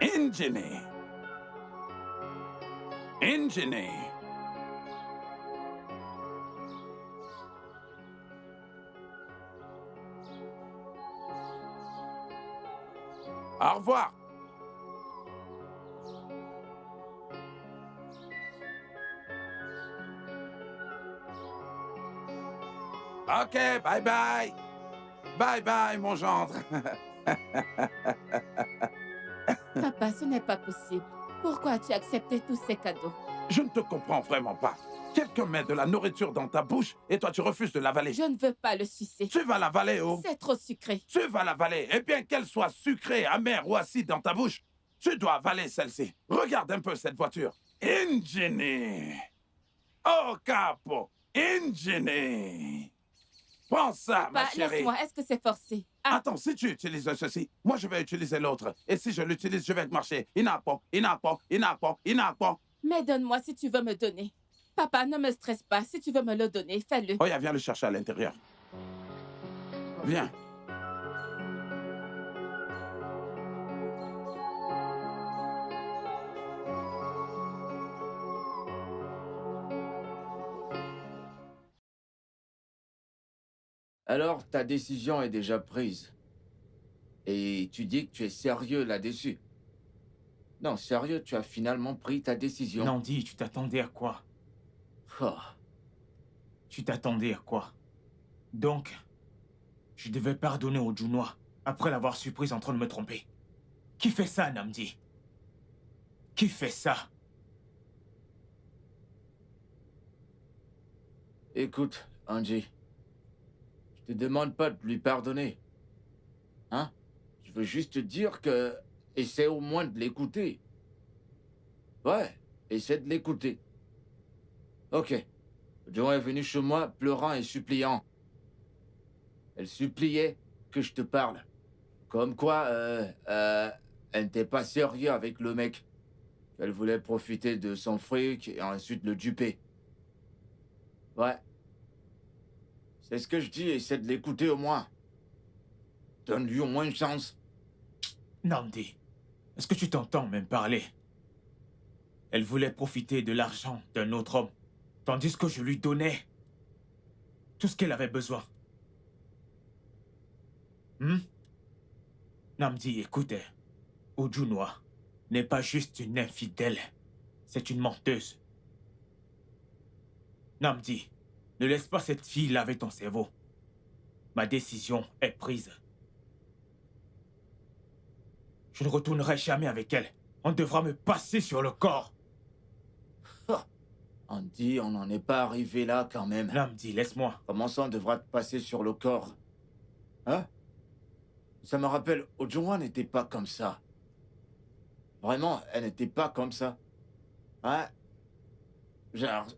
Indjene. Indjene. Au revoir. Ok, bye bye. Bye bye, mon gendre. Papa, ce n'est pas possible. Pourquoi as-tu accepté tous ces cadeaux? Je ne te comprends vraiment pas. Quelqu'un met de la nourriture dans ta bouche et toi tu refuses de l'avaler. Je ne veux pas le sucer. Tu vas l'avaler, oh. C'est trop sucré. Tu vas l'avaler. Et bien qu'elle soit sucrée, amère ou acide dans ta bouche, tu dois avaler celle-ci. Regarde un peu cette voiture. Ingénie. Oh, capo. Ingénie. Prends ça, ma Papa, chérie. laisse-moi. Est-ce que c'est forcé? Ah, Attends, si tu utilises ceci, moi je vais utiliser l'autre. Et si je l'utilise, je vais te marcher. Inapo, inapo, inapo, inapo. mais donne-moi si tu veux me donner. Papa, ne me stresse pas. Si tu veux me le donner, fais-le. Oya, viens le chercher à l'intérieur. Viens. Alors, ta décision est déjà prise. Et tu dis que tu es sérieux là-dessus. Non, sérieux, tu as finalement pris ta décision. Nandi, tu t'attendais à quoi? Oh. Tu t'attendais à quoi? Donc, je devais pardonner au Junois après l'avoir surprise en train de me tromper. Qui fait ça, Namdi? Qui fait ça? Écoute, Angie, je te demande pas de lui pardonner. Hein? Je veux juste te dire que... Essaie au moins de l'écouter. Ouais, essaie de l'écouter. Ok. Joan est venue chez moi pleurant et suppliant. Elle suppliait que je te parle. Comme quoi, elle n'était pas sérieuse avec le mec. Elle voulait profiter de son fric et ensuite le duper. Ouais. C'est ce que je dis, essaie de l'écouter au moins. Donne-lui au moins une chance. Namdi, est-ce que tu t'entends même parler? Elle voulait profiter de l'argent d'un autre homme, tandis que je lui donnais tout ce qu'elle avait besoin. Namdi, écoute, Ojunois n'est pas juste une infidèle, c'est une menteuse. Namdi, ne laisse pas cette fille laver ton cerveau. Ma décision est prise. Je ne retournerai jamais avec elle. On devra me passer sur le corps. Andy, on n'en est pas arrivé là quand même. Namdi, laisse-moi. Comment ça, on devra te passer sur le corps? Hein? Ça me rappelle, Ojuwa n'était pas comme ça. Vraiment, elle n'était pas comme ça. Hein? Genre...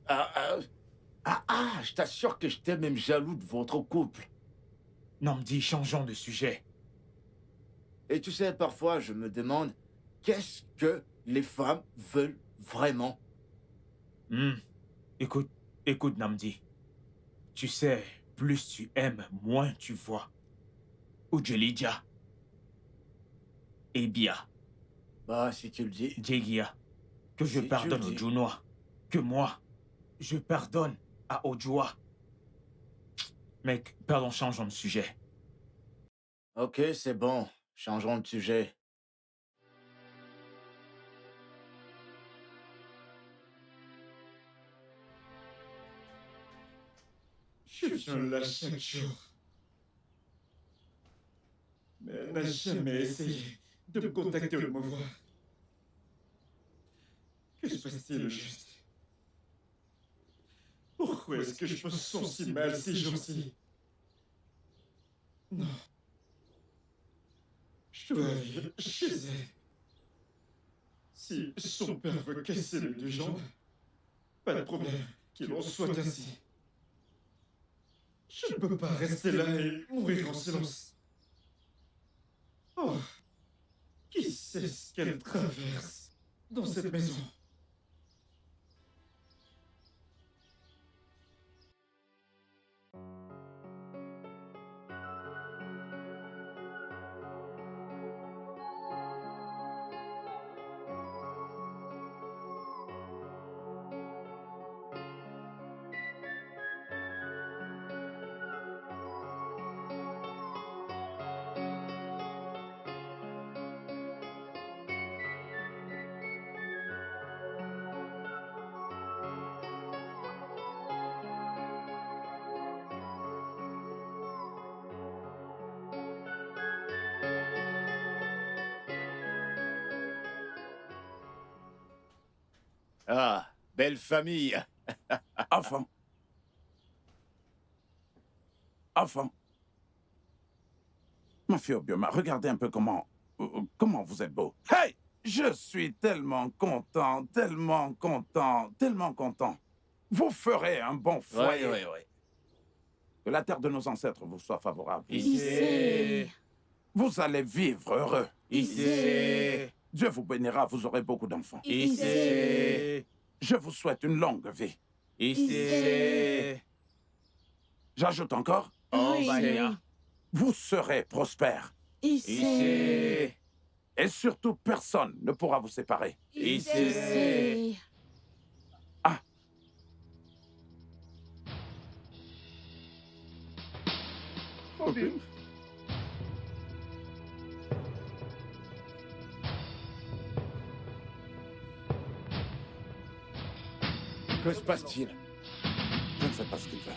je t'assure que j'étais même jaloux de votre couple. Namdi, changeons de sujet. Et tu sais, parfois, je me demande, qu'est-ce que les femmes veulent vraiment? Écoute, Namdi. Tu sais, plus tu aimes, moins tu vois. Ujelidja. Ebia. Bah, si tu le dis. Djegia. Que je Si tu pardonne le au dis. Junois. Que moi, je pardonne à Ojua. Mec, pardon, changeons de sujet. Ok, c'est bon. Changeons de sujet. Je viens là chaque jour, mais elle n'a jamais essayé de me contacter ou de me voir. Que se passe-t-il au juste? Pourquoi est-ce que je me sens si mal ces jours-ci? Non. Je dois aller chez elle. Si son père veut casser mes deux jambes, pas de problème, qu'il en soit ainsi. Je ne peux pas rester là et mourir en silence. Oh, qui sait ce qu'elle traverse dans cette maison? Ah, belle famille. Enfant. Enfant. Ma fille Obioma, regardez un peu comment vous êtes beau. Hey! Je suis tellement content, tellement content, tellement content. Vous ferez un bon foyer. Oui. Que la terre de nos ancêtres vous soit favorable. Ici. Vous allez vivre heureux. Ici. Dieu vous bénira, vous aurez beaucoup d'enfants. Ici. Je vous souhaite une longue vie. Ici. J'ajoute encore, Oh, Oui. Vania. vous serez prospères. Ici. Et surtout, personne ne pourra vous séparer. Ici. Obim? Que se passe-t-il? Je ne sais pas ce qu'il veut.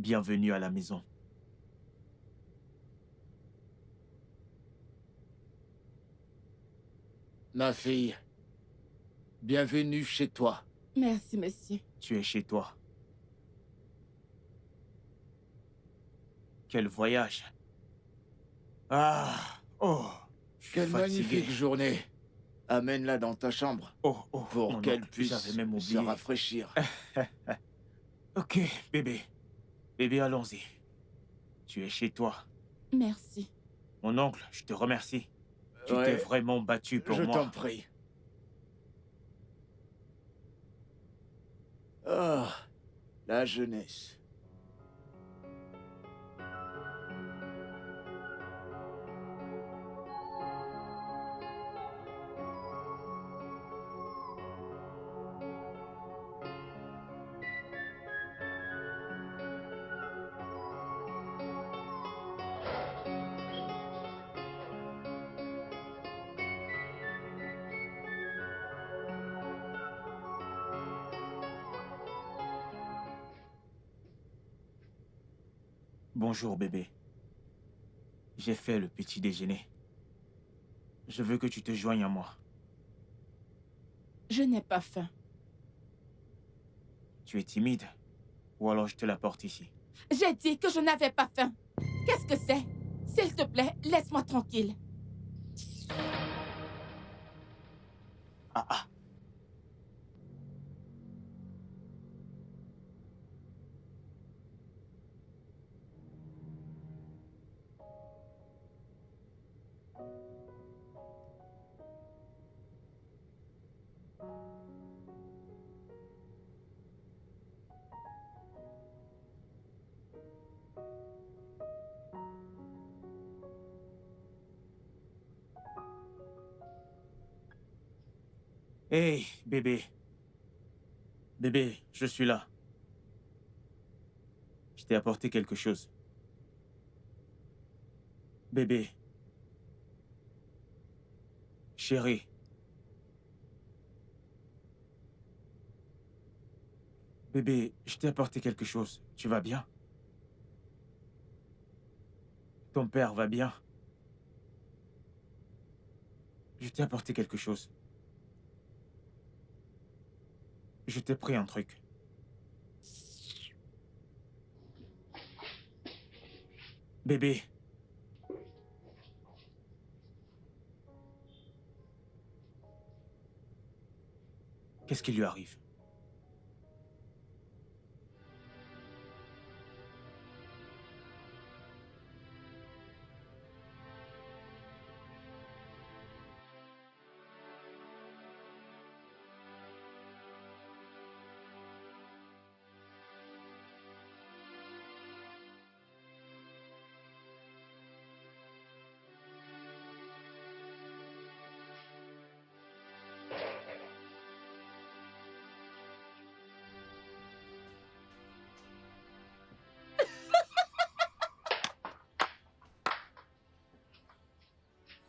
Bienvenue à la maison. Ma fille, bienvenue chez toi. Merci, monsieur. Tu es chez toi. Quel voyage. Ah, oh, je suis Quelle fatigué. magnifique journée. Amène-la dans ta chambre Oh, mon pour qu'elle oncle, puisse j'avais même se oublié. rafraîchir. Ok, bébé. Bébé, allons-y. Tu es chez toi. Merci. Mon oncle, je te remercie. Tu Ouais, t'es vraiment battu pour je moi. t'en prie. Ah, la jeunesse. Bonjour, bébé. J'ai fait le petit déjeuner. Je veux que tu te joignes à moi. Je n'ai pas faim. Tu es timide? Ou alors je te l'apporte ici. J'ai dit que je n'avais pas faim. Qu'est-ce que c'est? S'il te plaît, laisse-moi tranquille. Ah ah. Hey, bébé. Bébé, je suis là. Je t'ai apporté quelque chose. Bébé. Chérie. Bébé, je t'ai apporté quelque chose. Tu vas bien? Ton père va bien? Je t'ai apporté quelque chose. Je t'ai pris un truc. Bébé. Qu'est-ce qui lui arrive?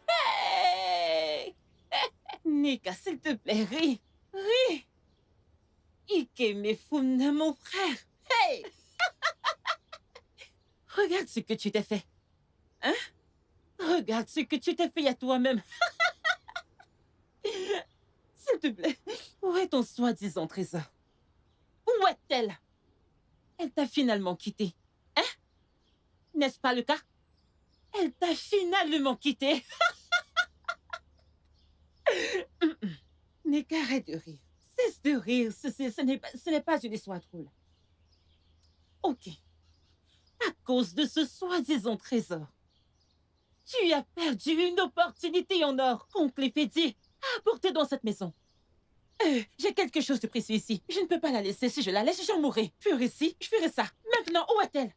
Hey! Nika, s'il te plaît, ris. Ris. Ike me funa, mon frère. Hey! Regarde ce que tu t'es fait. Hein? Regarde ce que tu t'es fait à toi-même. S'il te plaît, où est ton soi-disant trésor? Où est-elle? Elle t'a finalement quitté. Hein? N'est-ce pas le cas? Elle t'a finalement quitté. Nika, arrête de rire. Cesse de rire. Ce n'est pas une histoire drôle. Ok. À cause de ce soi-disant trésor, tu as perdu une opportunité en or qu'on te fait dire à apporter dans cette maison. J'ai quelque chose de précieux ici. Je ne peux pas la laisser. Si je la laisse, j'en mourrai. Pur ici, je ferai ça. Maintenant, où est-elle?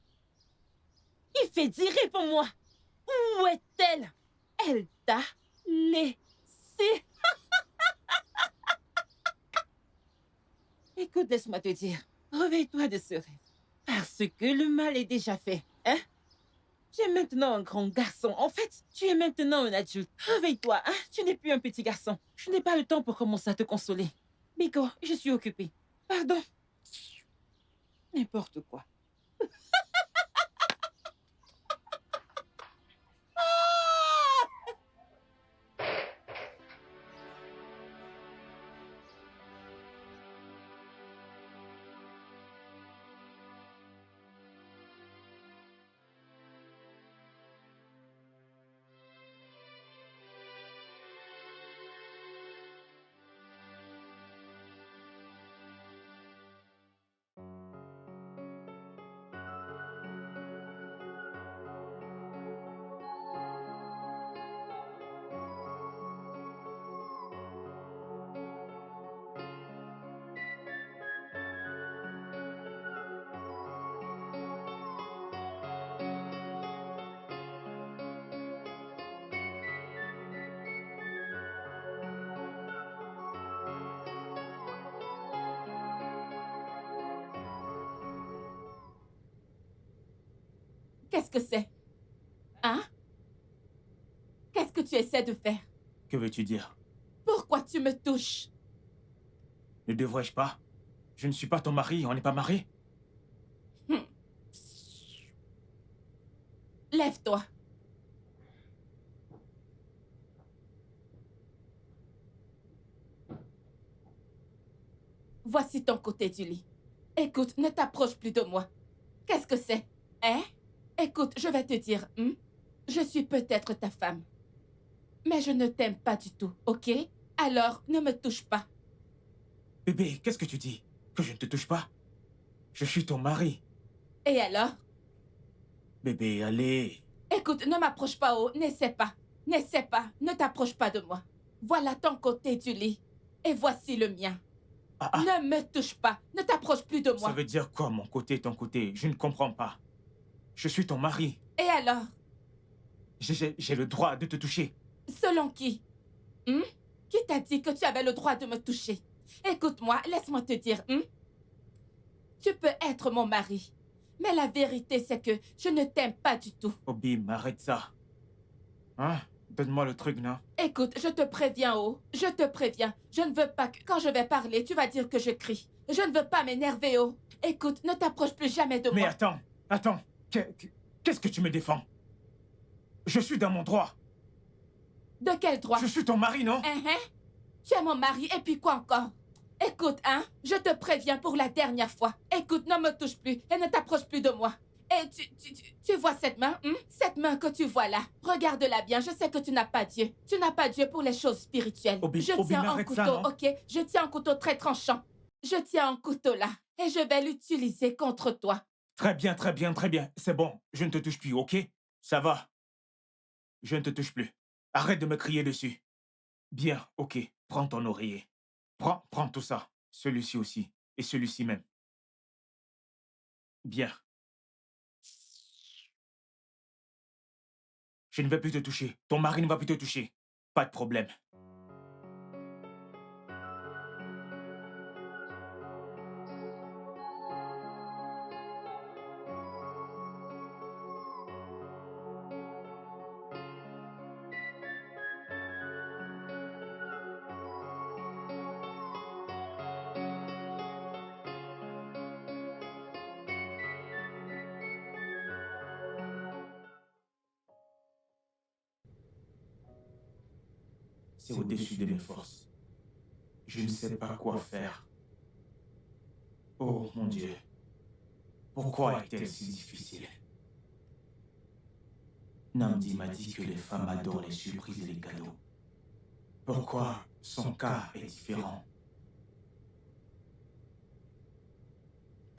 Il fait dire, réponds-moi. Où est-elle? Elle t'a laissé. Écoute, laisse-moi te dire. Réveille-toi de ce rêve. Parce que le mal est déjà fait. Hein? Tu es maintenant un grand garçon. En fait, tu es maintenant un adulte. Réveille-toi, hein? Tu n'es plus un petit garçon. Je n'ai pas le temps pour commencer à te consoler. Miko, je suis occupée. Pardon. N'importe quoi. Qu'est-ce que c'est? Hein? Qu'est-ce que tu essaies de faire? Que veux-tu dire? Pourquoi tu me touches? Ne devrais-je pas? Je ne suis pas ton mari, on n'est pas mariés. Lève-toi. Voici ton côté du lit. Écoute, ne t'approche plus de moi. Qu'est-ce que c'est? Hein? Écoute, je vais te dire, je suis peut-être ta femme. Mais je ne t'aime pas du tout, ok? Alors, ne me touche pas. Bébé, qu'est-ce que tu dis? Que je ne te touche pas? Je suis ton mari. Et alors? Bébé, allez. Écoute, ne m'approche pas, oh, n'essaie pas. N'essaie pas, ne t'approche pas de moi. Voilà ton côté du lit. Et voici le mien. Ne me touche pas, ne t'approche plus de moi. Ça veut dire quoi, mon côté, ton côté? Je ne comprends pas. Je suis ton mari. Et alors? J'ai le droit de te toucher. Selon qui? Qui t'a dit que tu avais le droit de me toucher? Écoute-moi, laisse-moi te dire. Tu peux être mon mari. Mais la vérité, c'est que je ne t'aime pas du tout. Obim, arrête ça. Hein? Donne-moi le truc, non? Écoute, je te préviens, oh. Je te préviens. Je ne veux pas que quand je vais parler, tu vas dire que je crie. Je ne veux pas m'énerver, oh. Écoute, ne t'approche plus jamais de moi. Mais attends. Qu'est-ce que tu me défends? Je suis dans mon droit. De quel droit? Je suis ton mari, non? Tu es mon mari, et puis quoi encore? Écoute, je te préviens pour la dernière fois. Écoute, ne me touche plus et ne t'approche plus de moi. Et tu vois cette main, Cette main que tu vois là. Regarde-la bien, je sais que tu n'as pas Dieu. Tu n'as pas Dieu pour les choses spirituelles. Je tiens un couteau, ok? Je tiens un couteau très tranchant. Je tiens un couteau là, et je vais l'utiliser contre toi. Très bien. C'est bon, je ne te touche plus, ok? Ça va. Je ne te touche plus. Arrête de me crier dessus. Bien, ok. Prends ton oreiller. Prends tout ça. Celui-ci aussi. Et celui-ci même. Bien. Je ne vais plus te toucher. Ton mari ne va plus te toucher. Pas de problème. C'est au-dessus de mes forces. Je ne sais pas quoi faire. Oh mon Dieu. Pourquoi est-elle si difficile? Namdi m'a dit que les femmes adorent les surprises et les cadeaux. Pourquoi son cas est différent?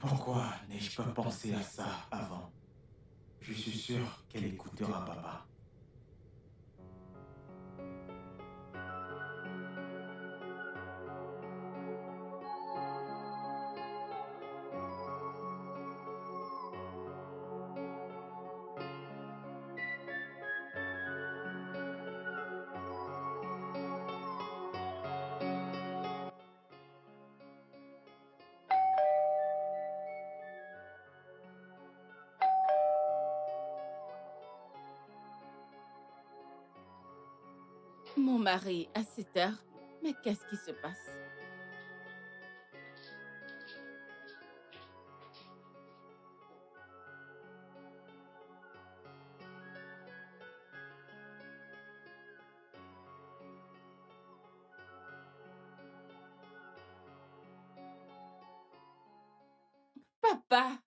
Pourquoi n'ai-je pas pensé à ça avant? Je suis sûr qu'elle écoutera papa. Mon mari, à cette heure, mais qu'est-ce qui se passe? Papa!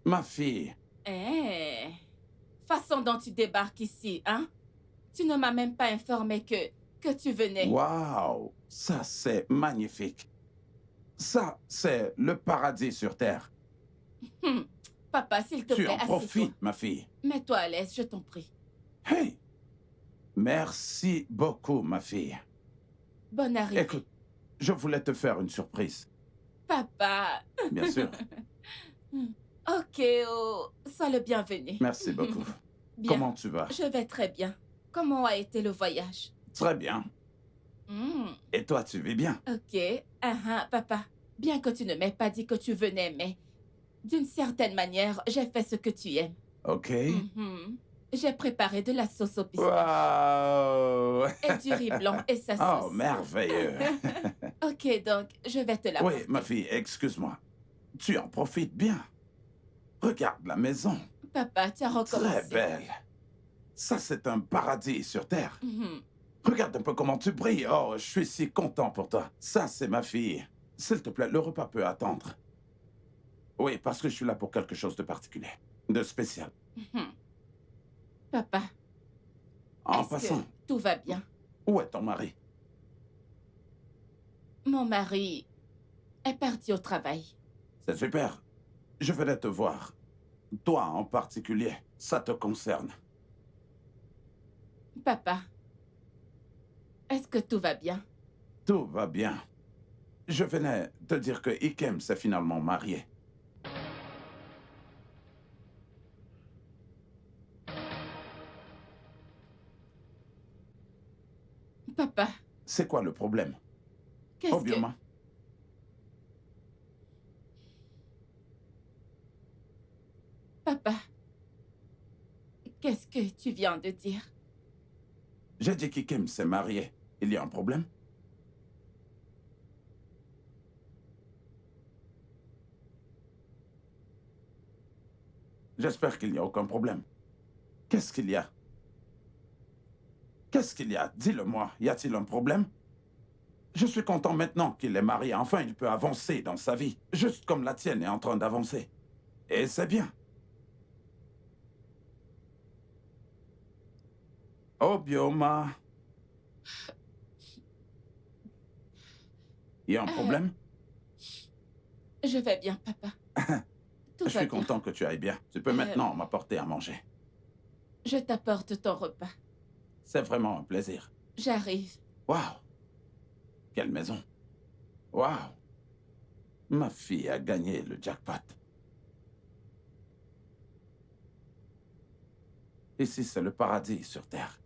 Ma fille. Façon dont tu débarques ici, hein? Tu ne m'as même pas informé que tu venais. Waouh, ça c'est magnifique. Ça, c'est le paradis sur Terre. Papa, s'il te Tu plaît, en profites, ma fille. Mets-toi à l'aise, je t'en prie. Hey, merci beaucoup, ma fille. Bonne arrivée. Écoute, je voulais te faire une surprise. Papa. Bien sûr. Ok, oh, sois le bienvenu. Merci beaucoup. Bien. Comment tu vas? Je vais très bien. Comment a été le voyage? Très bien. Et toi, tu vis bien? Ok. Papa. Bien que tu ne m'aies pas dit que tu venais, mais d'une certaine manière, j'ai fait ce que tu aimes. OK? Mhm. J'ai préparé de la sauce au pistache Waouh! et du riz blanc et sa Oh, sauce. merveilleux! Ok, donc je vais te la Oui, porter. ma fille, excuse-moi. Tu en profites bien. Regarde la maison. Papa, tu as Très recommencé. belle. Ça, c'est un paradis sur Terre. Mhm. Regarde un peu comment tu brilles. Oh, je suis si content pour toi. Ça, c'est ma fille. S'il te plaît, le repas peut attendre. Oui, parce que je suis là pour quelque chose de particulier, de spécial. Mhm. Papa, En est-ce passant, que tout va bien? où est ton mari? Mon mari est parti au travail. C'est super. Je venais te voir. Toi en particulier, ça te concerne. Papa, est-ce que tout va bien? Tout va bien. Je venais te dire que Ikem s'est finalement marié. Papa, C'est quoi le problème? qu'est-ce que... Obioma, Papa, qu'est-ce que tu viens de dire? j'ai dit qu'Ikem s'est marié. Il y a un problème? J'espère qu'il n'y a aucun problème. Qu'est-ce qu'il y a? Qu'est-ce qu'il y a? Dis-le-moi. Y a-t-il un problème? Je suis content maintenant qu'il est marié. Enfin, il peut avancer dans sa vie. Juste comme la tienne est en train d'avancer. Et c'est bien. Obioma. Y a un problème? Je vais bien, papa. Tout Je va suis bien. content que tu ailles bien. Tu peux maintenant m'apporter à manger. Je t'apporte ton repas. C'est vraiment un plaisir. J'arrive. Waouh! Quelle maison! Waouh! Ma fille a gagné le jackpot. Ici, c'est le paradis sur Terre.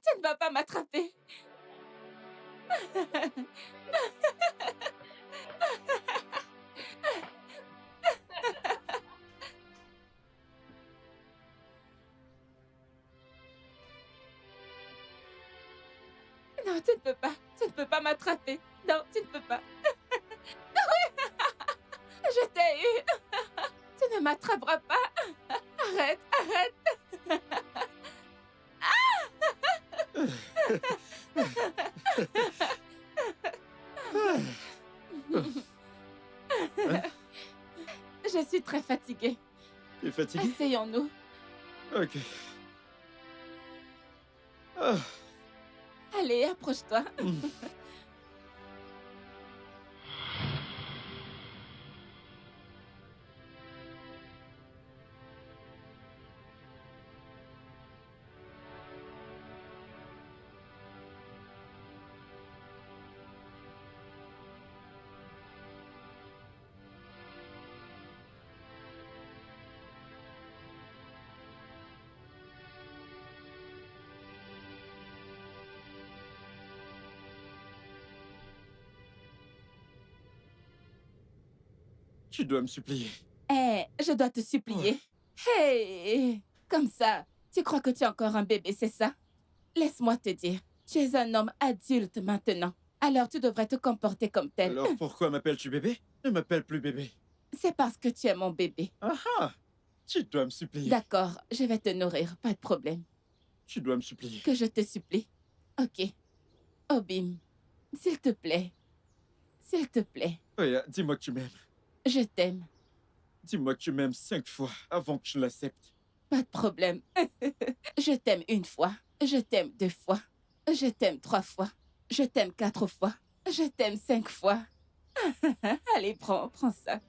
Tu ne vas pas m'attraper. Non, tu ne peux pas. Tu ne peux pas m'attraper. Non, tu ne peux pas. Je t'ai eu. Tu ne m'attraperas pas. Arrête, arrête. Je suis très fatiguée. Tu es fatigué? Asseyons-nous. Ok. Ah. Allez, approche-toi. Tu dois me supplier. Eh, je dois te supplier. Hey, comme ça, tu crois que tu es encore un bébé, c'est ça? Laisse-moi te dire, tu es un homme adulte maintenant. Alors tu devrais te comporter comme tel. Alors pourquoi m'appelles-tu bébé? Ne m'appelle plus bébé. C'est parce que tu es mon bébé. Ah ah! Tu dois me supplier. D'accord, je vais te nourrir, pas de problème. Tu dois me supplier. Que je te supplie. Ok. Obim, s'il te plaît. S'il te plaît. Oya, dis-moi que tu m'aimes. Je t'aime. Dis-moi que tu m'aimes 5 fois avant que je l'accepte. Pas de problème. Je t'aime 1 fois. Je t'aime 2 fois. Je t'aime 3 fois. Je t'aime 4 fois. Je t'aime 5 fois. Allez, prends ça.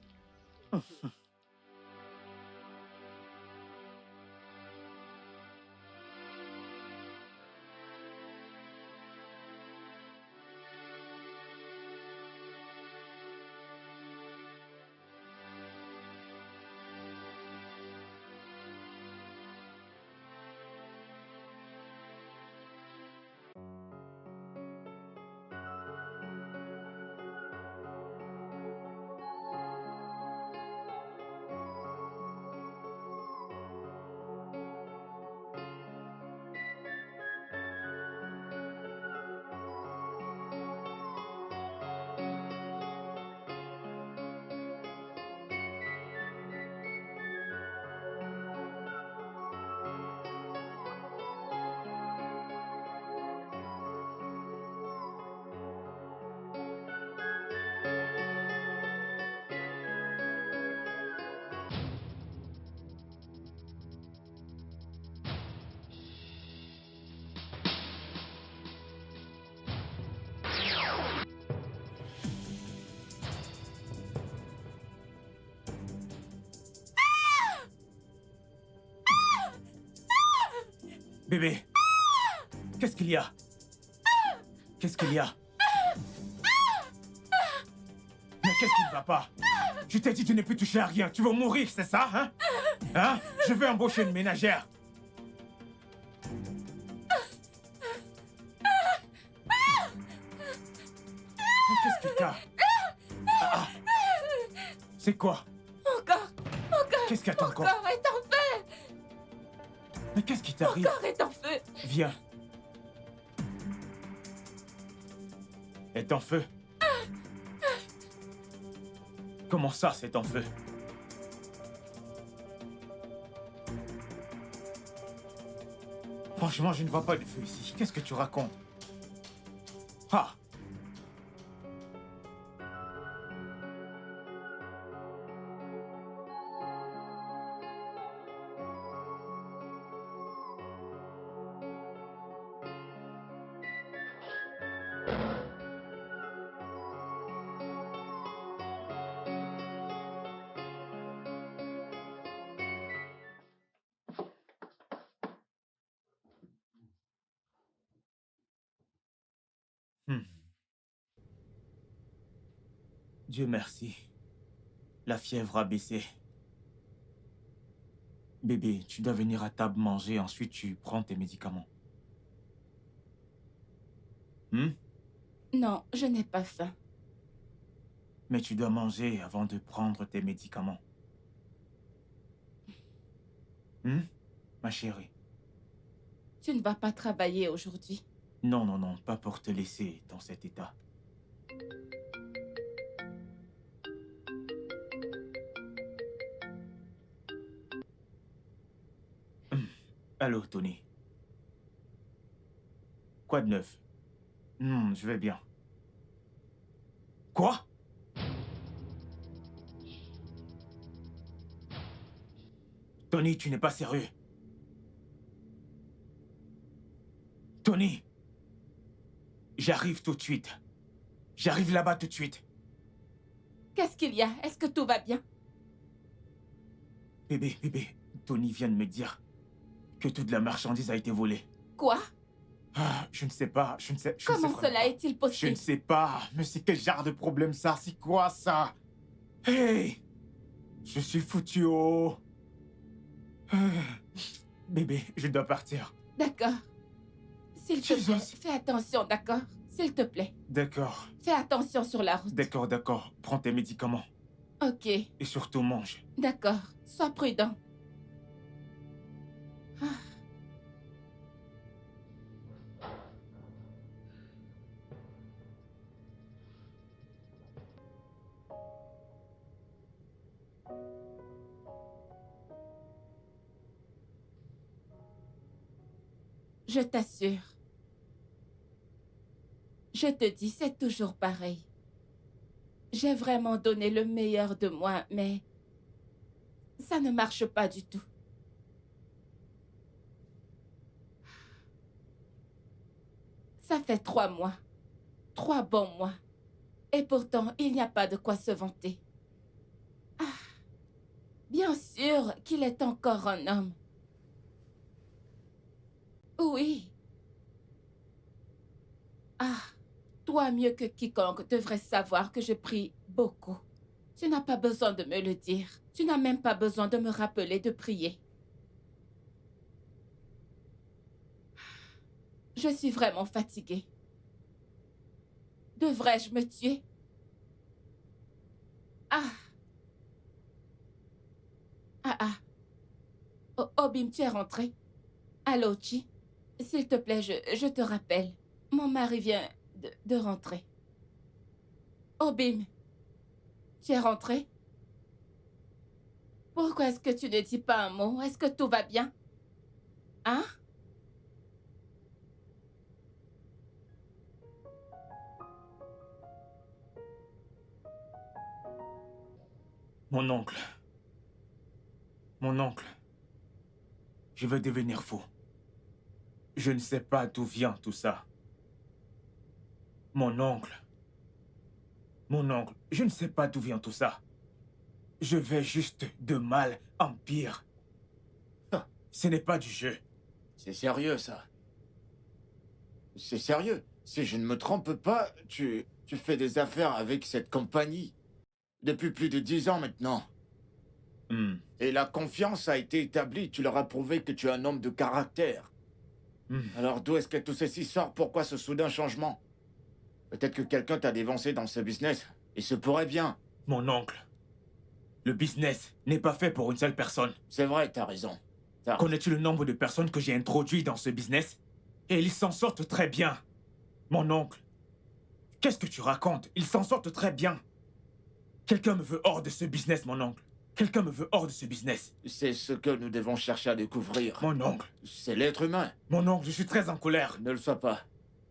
Bébé, qu'est-ce qu'il y a? Qu'est-ce qu'il y a? Mais qu'est-ce qui ne va pas? Je t'ai dit de ne plus toucher à rien. Tu vas mourir, c'est ça, hein? Hein? Je vais embaucher une ménagère. Mais qu'est-ce que t'as? Ah. C'est quoi? Mon corps Qu'est-ce qu'il y a ton corps? est en feu. Mais qu'est-ce qui Mon t'arrive? corps est en feu. Viens. Est en feu? Comment ça, c'est en feu? Franchement, je ne vois pas de feu ici. Qu'est-ce que tu racontes? Ah! Hmm. Dieu merci. La fièvre a baissé. Bébé, tu dois venir à table manger, ensuite tu prends tes médicaments. Hmm? Non, je n'ai pas faim. Mais tu dois manger avant de prendre tes médicaments. Hmm? Ma chérie. Tu ne vas pas travailler aujourd'hui. Non, non, non, pas pour te laisser dans cet état. Allô, Tony. Quoi de neuf? Je vais bien. Quoi? Tony, tu n'es pas sérieux. Tony! J'arrive tout de suite. J'arrive là-bas tout de suite. Qu'est-ce qu'il y a? Est-ce que tout va bien? Bébé, Tony vient de me dire que toute la marchandise a été volée. Quoi? Ah, je ne sais pas, je ne sais Comment vraiment cela pas. est-il Je possible? ne sais pas, mais c'est quel genre de problème ça? C'est quoi ça? Hey! Je suis foutu, oh! Bébé, je dois partir. D'accord. S'il te plaît, Jesus. fais attention, d'accord? S'il te plaît, D'accord, fais attention sur la route. d'accord. Prends tes médicaments. Ok, Et surtout mange. d'accord. Sois prudent. Ah. Je t'assure, Je te dis, c'est toujours pareil. J'ai vraiment donné le meilleur de moi, mais ça ne marche pas du tout. Ça fait 3 mois. 3 bons mois. Et pourtant, il n'y a pas de quoi se vanter. Ah, bien sûr qu'il est encore un homme. Oui. Ah, toi mieux que quiconque devrais savoir que je prie beaucoup. Tu n'as pas besoin de me le dire. Tu n'as même pas besoin de me rappeler de prier. Je suis vraiment fatiguée. Devrais-je me tuer? Ah. Ah ah. Obim, tu es rentré? Allô, Chi? S'il te plaît, je te rappelle. Mon mari vient de rentrer. Obim, tu es rentré? Pourquoi est-ce que tu ne dis pas un mot? Est-ce que tout va bien? Hein? Mon oncle. Mon oncle. Je vais devenir fou. Je ne sais pas d'où vient tout ça. Mon oncle. Mon oncle, je ne sais pas d'où vient tout ça. Je vais juste de mal en pire. Ce n'est pas du jeu. C'est sérieux, ça. C'est sérieux. Si je ne me trompe pas, tu fais des affaires avec cette compagnie depuis plus de 10 ans maintenant. Hmm. Et la confiance a été établie. Tu leur as prouvé que tu es un homme de caractère. Alors d'où est-ce que tout ceci sort? Pourquoi ce soudain changement? Peut-être que quelqu'un t'a dévancé dans ce business. Il se pourrait bien. Mon oncle. Le business n'est pas fait pour une seule personne. C'est vrai, t'as raison. Connais-tu le nombre de personnes que j'ai introduites dans ce business? Et ils s'en sortent très bien. Mon oncle. Qu'est-ce que tu racontes? Ils s'en sortent très bien. Quelqu'un me veut hors de ce business, mon oncle. Quelqu'un me veut hors de ce business. C'est ce que nous devons chercher à découvrir. Mon oncle. C'est l'être humain. Mon oncle, je suis très en colère. Ne le sois pas.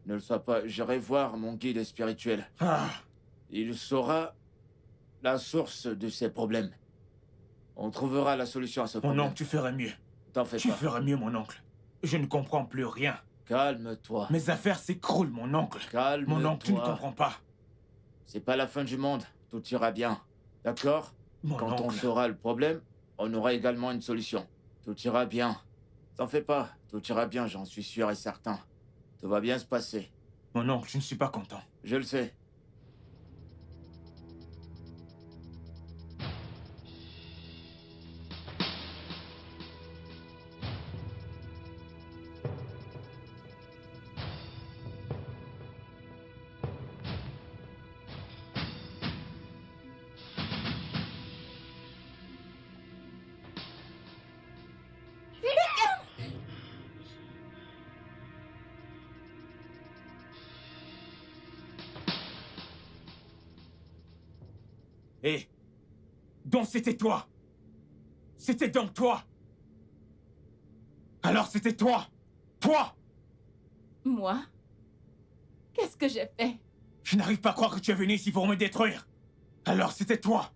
Ne le sois pas. J'irai voir mon guide spirituel. Ah. Il saura la source de ces problèmes. On trouvera la solution à ce problème. Mon oncle, tu ferais mieux. T'en fais Tu pas. ferais mieux, mon oncle. Je ne comprends plus rien. Calme-toi. Mes affaires s'écroulent, mon oncle. Calme-toi. Mon oncle, tu ne comprends pas. C'est pas la fin du monde. Tout ira bien. D'accord? Mon Quand on oncle. saura le problème, on aura également une solution. Tout ira bien. T'en fais pas. Tout ira bien, j'en suis sûr et certain. Tout va bien se passer. Mon oncle, je ne suis pas content. Je le sais. Et donc c'était toi. C'était donc toi. Alors c'était toi. Toi. Moi? Qu'est-ce que j'ai fait? Je n'arrive pas à croire que tu es venu ici pour me détruire. Alors c'était toi.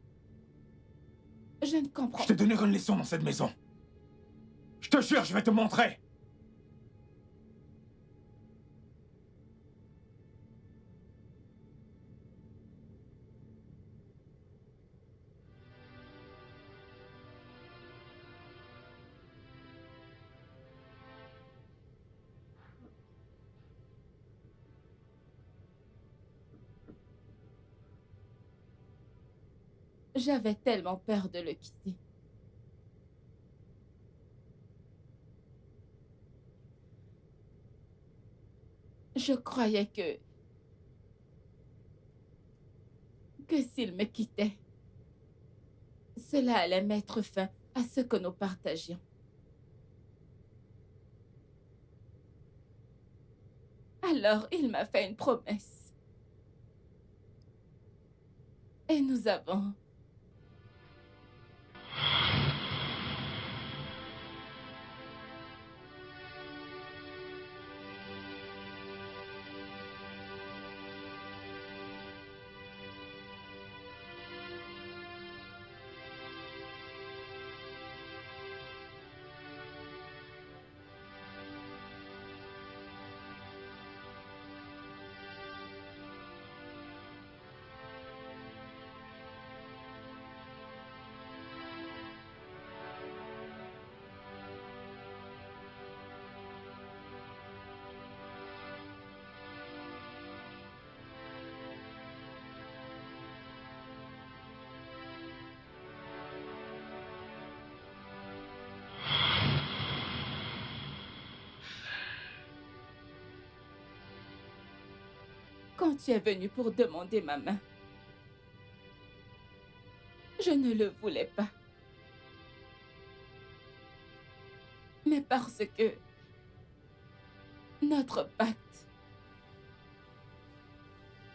Je ne comprends Je te donnerai une leçon dans cette maison. Je te jure, je vais te montrer. J'avais tellement peur de le quitter. Je croyais que s'il me quittait, cela allait mettre fin à ce que nous partagions. Alors, il m'a fait une promesse. Et nous avons... quand tu es venu pour demander ma main, je ne le voulais pas. Mais parce que notre pacte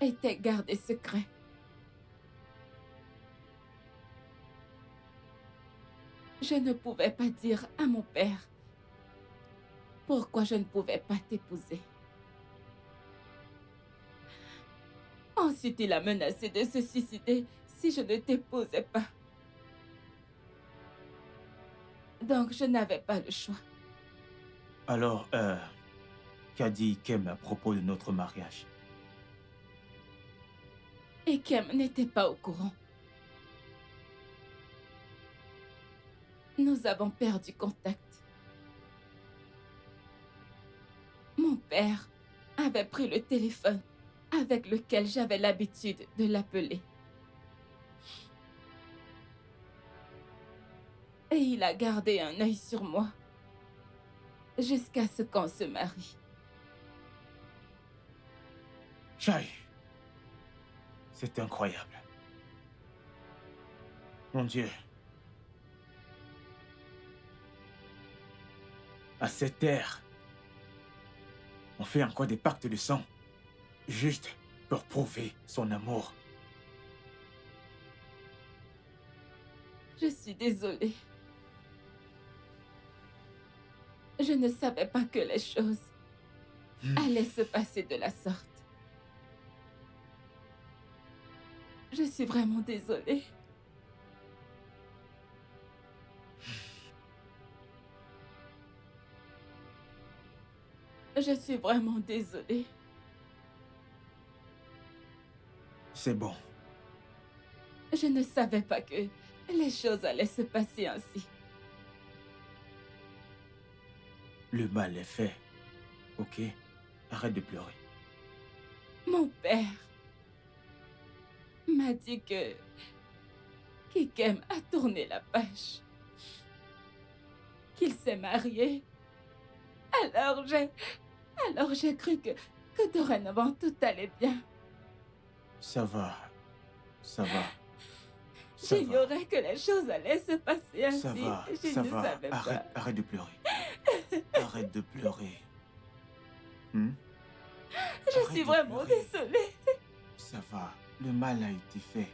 était gardé secret. Je ne pouvais pas dire à mon père pourquoi je ne pouvais pas t'épouser. Ensuite, il a menacé de se suicider si je ne t'épousais pas. Donc, je n'avais pas le choix. Alors, qu'a dit Kem à propos de notre mariage? Et Kem n'était pas au courant. Nous avons perdu contact. Mon père avait pris le téléphone avec lequel j'avais l'habitude de l'appeler. Et il a gardé un œil sur moi jusqu'à ce qu'on se marie. Chai, c'est incroyable. Mon Dieu. À cette ère, on fait encore des pactes de sang, juste pour prouver son amour. Je suis désolée. Je ne savais pas que les choses allaient se passer de la sorte. Je suis vraiment désolée. Je suis vraiment désolée. C'est bon. Je ne savais pas que les choses allaient se passer ainsi. Le mal est fait. Ok? Arrête de pleurer. Mon père m'a dit que Kikem a tourné la page, qu'il s'est marié. Alors j'ai cru que dorénavant tout allait bien. Ça va. Ça va. Ça va. J'ignorais que les choses allaient se passer ainsi. Ça va. Je Ça ne va. savais pas. Arrête de pleurer. Arrête de pleurer. Hmm? Je Arrête suis de vraiment pleurer. désolée. Ça va. Le mal a été fait.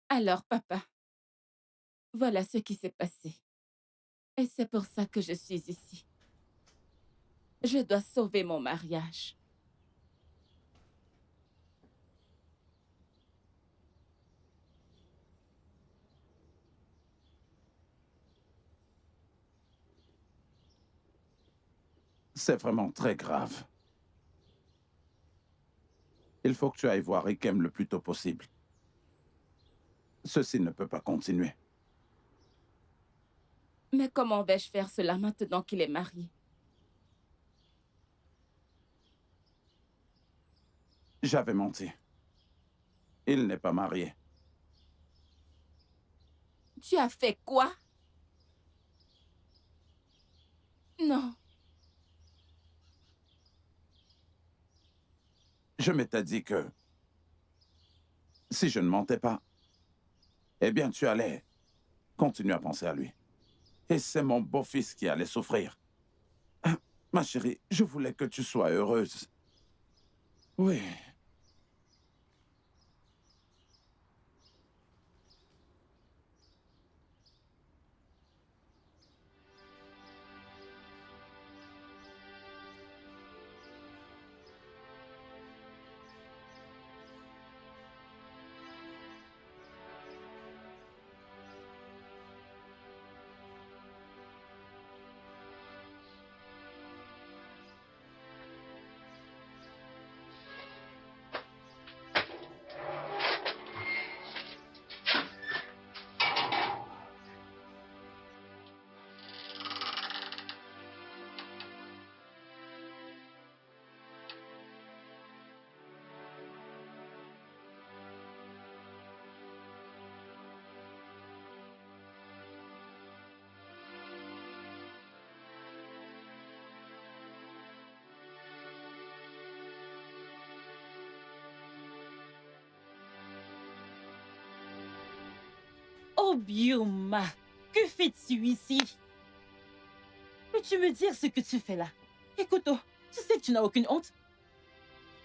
Alors, papa, voilà ce qui s'est passé. Et c'est pour ça que je suis ici. Je dois sauver mon mariage. C'est vraiment très grave. Il faut que tu ailles voir Ikem le plus tôt possible. Ceci ne peut pas continuer. Mais comment vais-je faire cela maintenant qu'il est marié? J'avais menti. Il n'est pas marié. Tu as fait quoi? Non. Je m'étais dit que si je ne mentais pas, eh bien tu allais continuer à penser à lui. Et c'est mon beau-fils qui allait souffrir. Ma chérie, je voulais que tu sois heureuse. Oui. Obioma, que fais-tu ici? Peux-tu me dire ce que tu fais là? Écoute, tu sais que tu n'as aucune honte?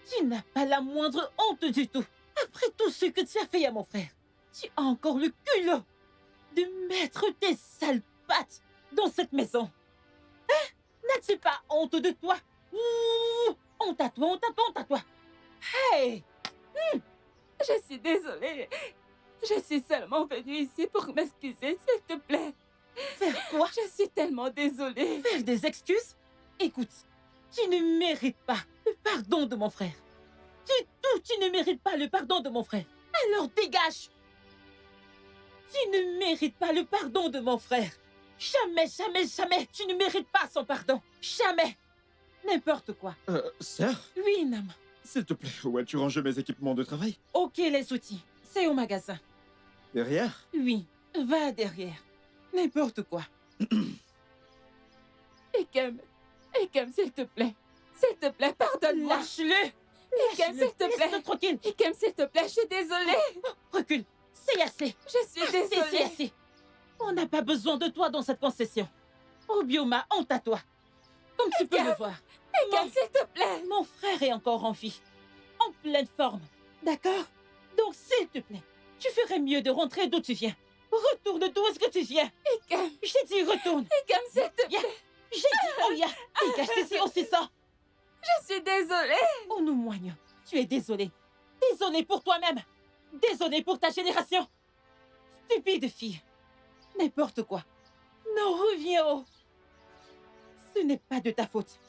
Tu n'as pas la moindre honte du tout. Après tout ce que tu as fait à mon frère, tu as encore le culot de mettre tes sales pattes dans cette maison. Hein? N'as-tu pas honte de toi? Ouh, honte à toi, honte à toi, honte à toi. Hey! Je suis désolée. Je suis seulement venue ici pour m'excuser, s'il te plaît. Faire quoi? Je suis tellement désolée. Faire des excuses? Écoute, tu ne mérites pas le pardon de mon frère. Du tout, tu ne mérites pas le pardon de mon frère. Alors dégage! Tu ne mérites pas le pardon de mon frère. Jamais, jamais, jamais, tu ne mérites pas son pardon. Jamais. N'importe quoi. Sœur, Oui, Nam. s'il te plaît, où as-tu rangé mes équipements de travail? Ok, les outils. C'est au magasin. Derrière? Oui, va derrière. N'importe quoi. Ikem, s'il te plaît. S'il te plaît, pardonne-moi. Lâche-le! Ikem, s'il te plaît. Laisse-le tranquille. Ikem, s'il te plaît, je suis désolée. Recule. C'est assez. Je suis C'est désolée. assez. On n'a pas besoin de toi dans cette concession. Obioma, honte à toi. Comme tu peux le voir. Ikem, s'il te plaît. Mon frère est encore en vie. En pleine forme. D'accord? Donc, s'il te plaît, tu ferais mieux de rentrer d'où tu viens. Retourne d'où est-ce que tu viens. Ikem, J'ai dit retourne. Ikem, s'il te Ya. plaît. J'ai dit Oya. Dégage d'ici, on sait ça. Je suis désolée. Oh, nous moignons. Tu es désolé. Désolé pour toi-même. Désolé pour ta génération. Stupide fille. N'importe quoi. Non, reviens haut. Ce n'est pas de ta faute.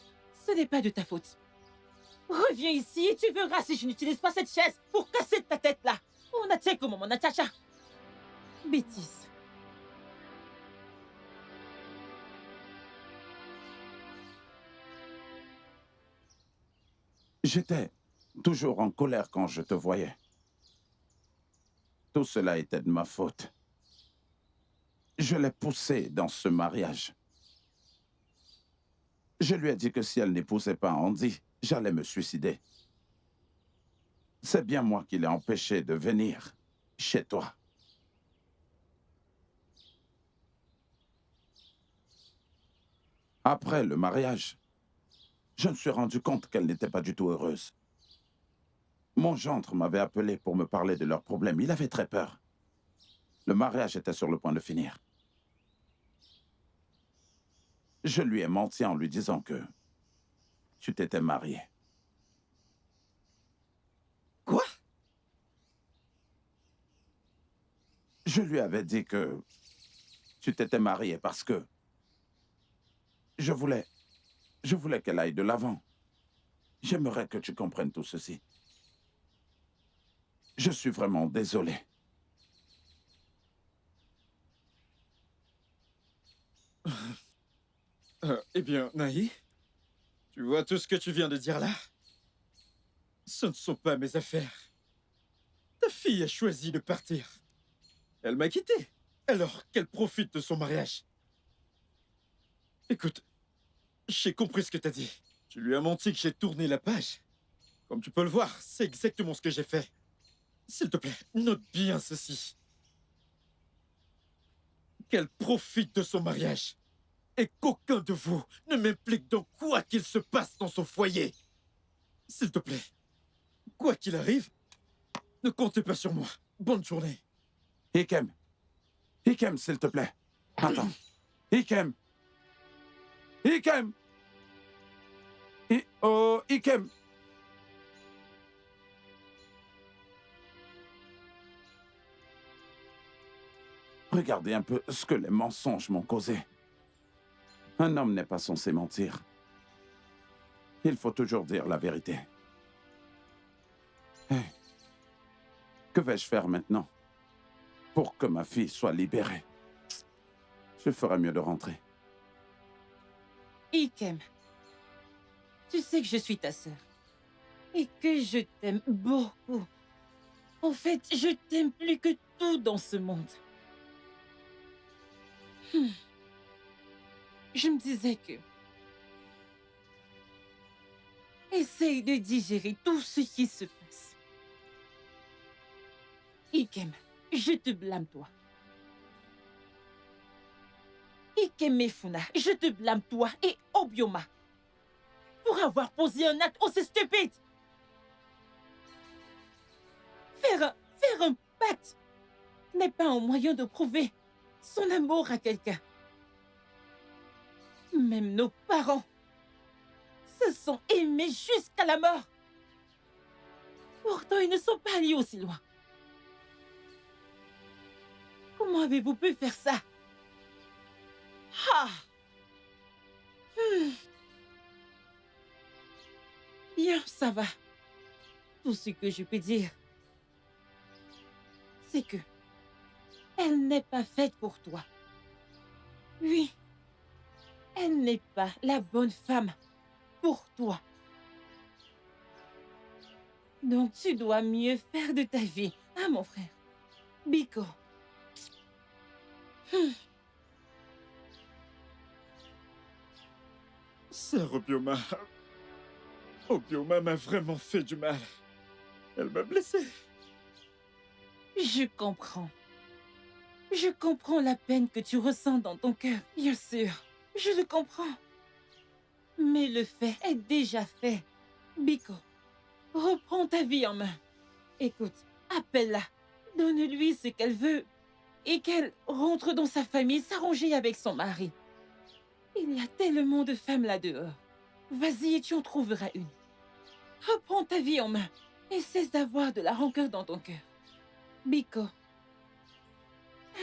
Ce n'est pas de ta faute. Reviens ici et tu verras si je n'utilise pas cette chaise pour casser ta tête là. On a tché comme mon Natacha. Bêtise. J'étais toujours en colère quand je te voyais. Tout cela était de ma faute. Je l'ai poussée dans ce mariage. Je lui ai dit que si elle n'épousait pas Andy, j'allais me suicider. C'est bien moi qui l'ai empêché de venir chez toi. Après le mariage, je me suis rendu compte qu'elle n'était pas du tout heureuse. Mon gendre m'avait appelé pour me parler de leurs problèmes. Il avait très peur. Le mariage était sur le point de finir. Je lui ai menti en lui disant que tu t'étais marié. Quoi? Je lui avais dit que tu t'étais marié parce que je voulais qu'elle aille de l'avant. J'aimerais que tu comprennes tout ceci. Je suis vraiment désolé. Eh bien, Naï, tu vois tout ce que tu viens de dire là? Ce ne sont pas mes affaires. Ta fille a choisi de partir. Elle m'a quitté. Alors qu'elle profite de son mariage. Écoute, j'ai compris ce que t'as dit. Tu lui as menti que j'ai tourné la page. Comme tu peux le voir, c'est exactement ce que j'ai fait. S'il te plaît, note bien ceci. Qu'elle profite de son mariage. Et qu'aucun de vous ne m'implique dans quoi qu'il se passe dans son foyer. S'il te plaît, quoi qu'il arrive, ne comptez pas sur moi. Bonne journée. Ikem. Ikem, s'il te plaît. Attends. Ikem. Ikem. Oh, Ikem. Regardez un peu ce que les mensonges m'ont causé. Un homme n'est pas censé mentir. Il faut toujours dire la vérité. Hey, que vais-je faire maintenant pour que ma fille soit libérée? Je ferais mieux de rentrer. Ikem, tu sais que je suis ta sœur et que je t'aime beaucoup. En fait, je t'aime plus que tout dans ce monde. Je me disais que... Essaye de digérer tout ce qui se passe. Ikem, je te blâme toi. Ikemefuna, je te blâme toi et Obioma pour avoir posé un acte aussi stupide. Faire un pacte n'est pas un moyen de prouver son amour à quelqu'un. Même nos parents se sont aimés jusqu'à la mort. Pourtant, ils ne sont pas allés aussi loin. Comment avez-vous pu faire ça? Ah! Bien, ça va. Tout ce que je peux dire, c'est que elle n'est pas faite pour toi. Oui, elle n'est pas la bonne femme pour toi. Donc tu dois mieux faire de ta vie, hein, mon frère? Biko. Sœur Obioma... Obioma m'a vraiment fait du mal. Elle m'a blessé. Je comprends. Je comprends la peine que tu ressens dans ton cœur, bien sûr. Je le comprends. Mais le fait est déjà fait. Biko, reprends ta vie en main. Écoute, appelle-la. Donne-lui ce qu'elle veut. Et qu'elle rentre dans sa famille s'arranger avec son mari. Il y a tellement de femmes là-dehors. Vas-y et tu en trouveras une. Reprends ta vie en main. Et cesse d'avoir de la rancœur dans ton cœur. Biko.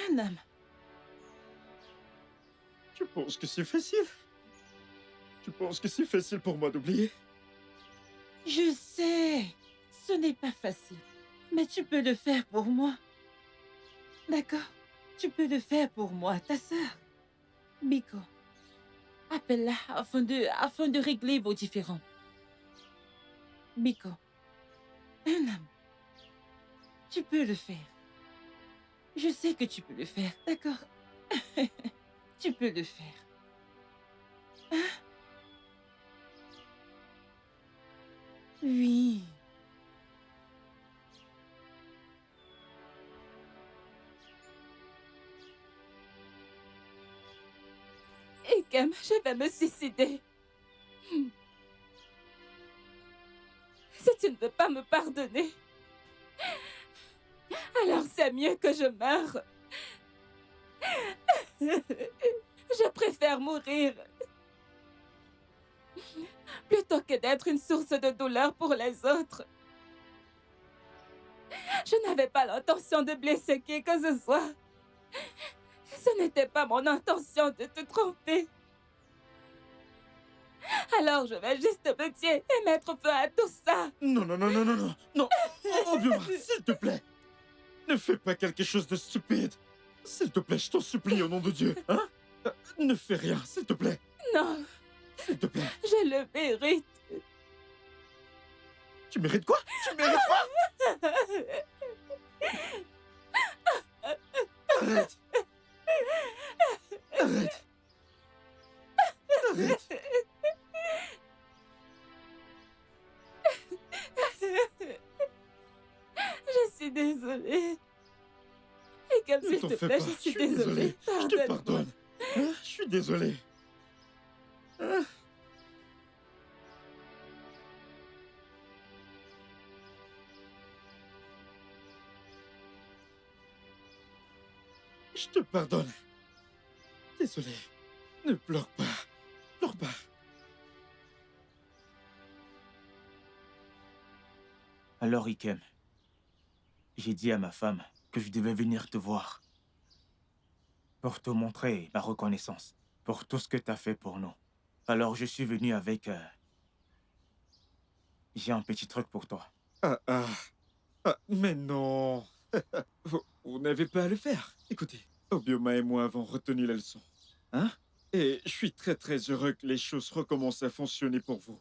Un homme. Tu penses que c'est facile? Tu penses que c'est facile pour moi d'oublier? Je sais. Ce n'est pas facile. Mais tu peux le faire pour moi. D'accord? Tu peux le faire pour moi, ta sœur. Biko. Appelle-la afin de régler vos différends. Biko. Un homme. Tu peux le faire. Je sais que tu peux le faire, d'accord? Tu peux le faire. Hein? Oui. Ikem, je vais me suicider. Si tu ne veux pas me pardonner, alors c'est mieux que je meure. Je préfère mourir plutôt que d'être une source de douleur pour les autres. Je n'avais pas l'intention de blesser qui que ce soit. Ce n'était pas mon intention de te tromper. Alors je vais juste me tuer et mettre feu à tout ça. Non, non, non, non, non, non, non. Obioma, s'il te plaît. Ne fais pas quelque chose de stupide. S'il te plaît, je t'en supplie au nom de Dieu. Hein? Ne fais rien, s'il te plaît. Non, S'il te plaît. je le mérite. Tu mérites quoi? Tu mérites quoi? Arrête. Arrête. Arrête. Je suis désolée. Et comme Ne s'il t'en te fais plaît, pas. je suis désolé. désolée. Je te Pardonne-moi. pardonne. Hein? Je suis désolé. Hein? Je te pardonne. Désolé. Ne pleure pas. Pleure pas. Alors, Ikem, j'ai dit à ma femme que je devais venir te voir pour te montrer ma reconnaissance pour tout ce que tu as fait pour nous. Alors, je suis venu avec... J'ai un petit truc pour toi. Mais non. Vous n'avez pas à le faire. Écoutez, Obioma et moi avons retenu la leçon. Hein? Et je suis très très heureux que les choses recommencent à fonctionner pour vous.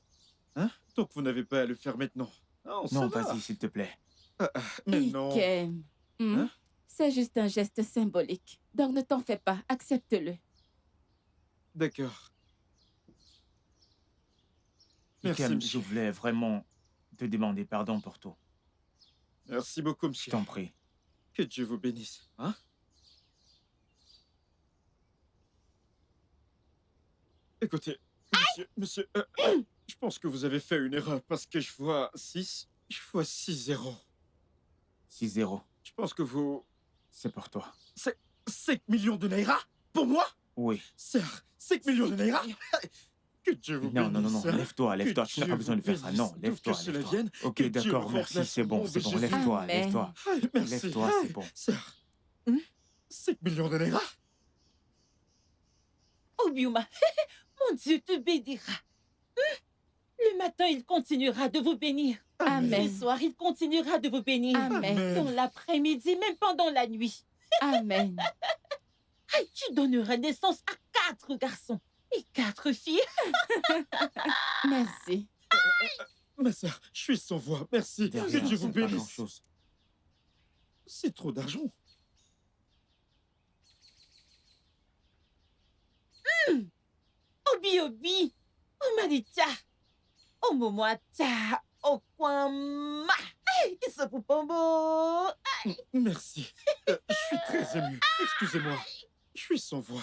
Hein? Donc vous n'avez pas à le faire maintenant. Non, ça Non, va. vas-y, s'il te plaît. Mais non. Ikem. Hein? C'est juste un geste symbolique. Donc ne t'en fais pas, accepte-le. D'accord. Merci, Ikem, je monsieur. voulais vraiment te demander pardon pour tout. Merci beaucoup, Je monsieur. t'en prie. Que Dieu vous bénisse. Hein? Écoutez, monsieur, je pense que vous avez fait une erreur parce que je vois 6. Je vois 6 zéros. 6-0. Je pense que vous... C'est pour toi. 5 millions de naira pour moi? Oui. Sir, 5 millions de naira? Que Dieu vous Non, non, non, bénisse, non. hein. Lève-toi, lève-toi. Tu n'as Dieu pas besoin de vous faire ça. bénisse. Non, D'où lève-toi, que cela lève-toi. vienne, Ok, que Dieu d'accord, le merci, remplace c'est au bon, nom c'est de bon. Jésus. Lève-toi, Amen. lève-toi. Merci. Lève-toi, c'est bon. Sir, Hmm? 5 millions de naira? Obiuma, mon Dieu te bénira. Le matin, il continuera de vous bénir. Amen. Le soir, il continuera de vous bénir. Amen. Dans l'après-midi, même pendant la nuit. Amen. Aïe, tu donneras naissance à 4 garçons et 4 filles. Merci. Ma sœur, je suis sans voix. Merci. De Que rien, Dieu vous c'est pas bénisse. grand-chose. C'est trop d'argent. Obi Obi, Omanita, Omomoata, Okwama. Aïe, Isopupombo. Merci. Je suis très ému. Excusez-moi. Je suis sans voix.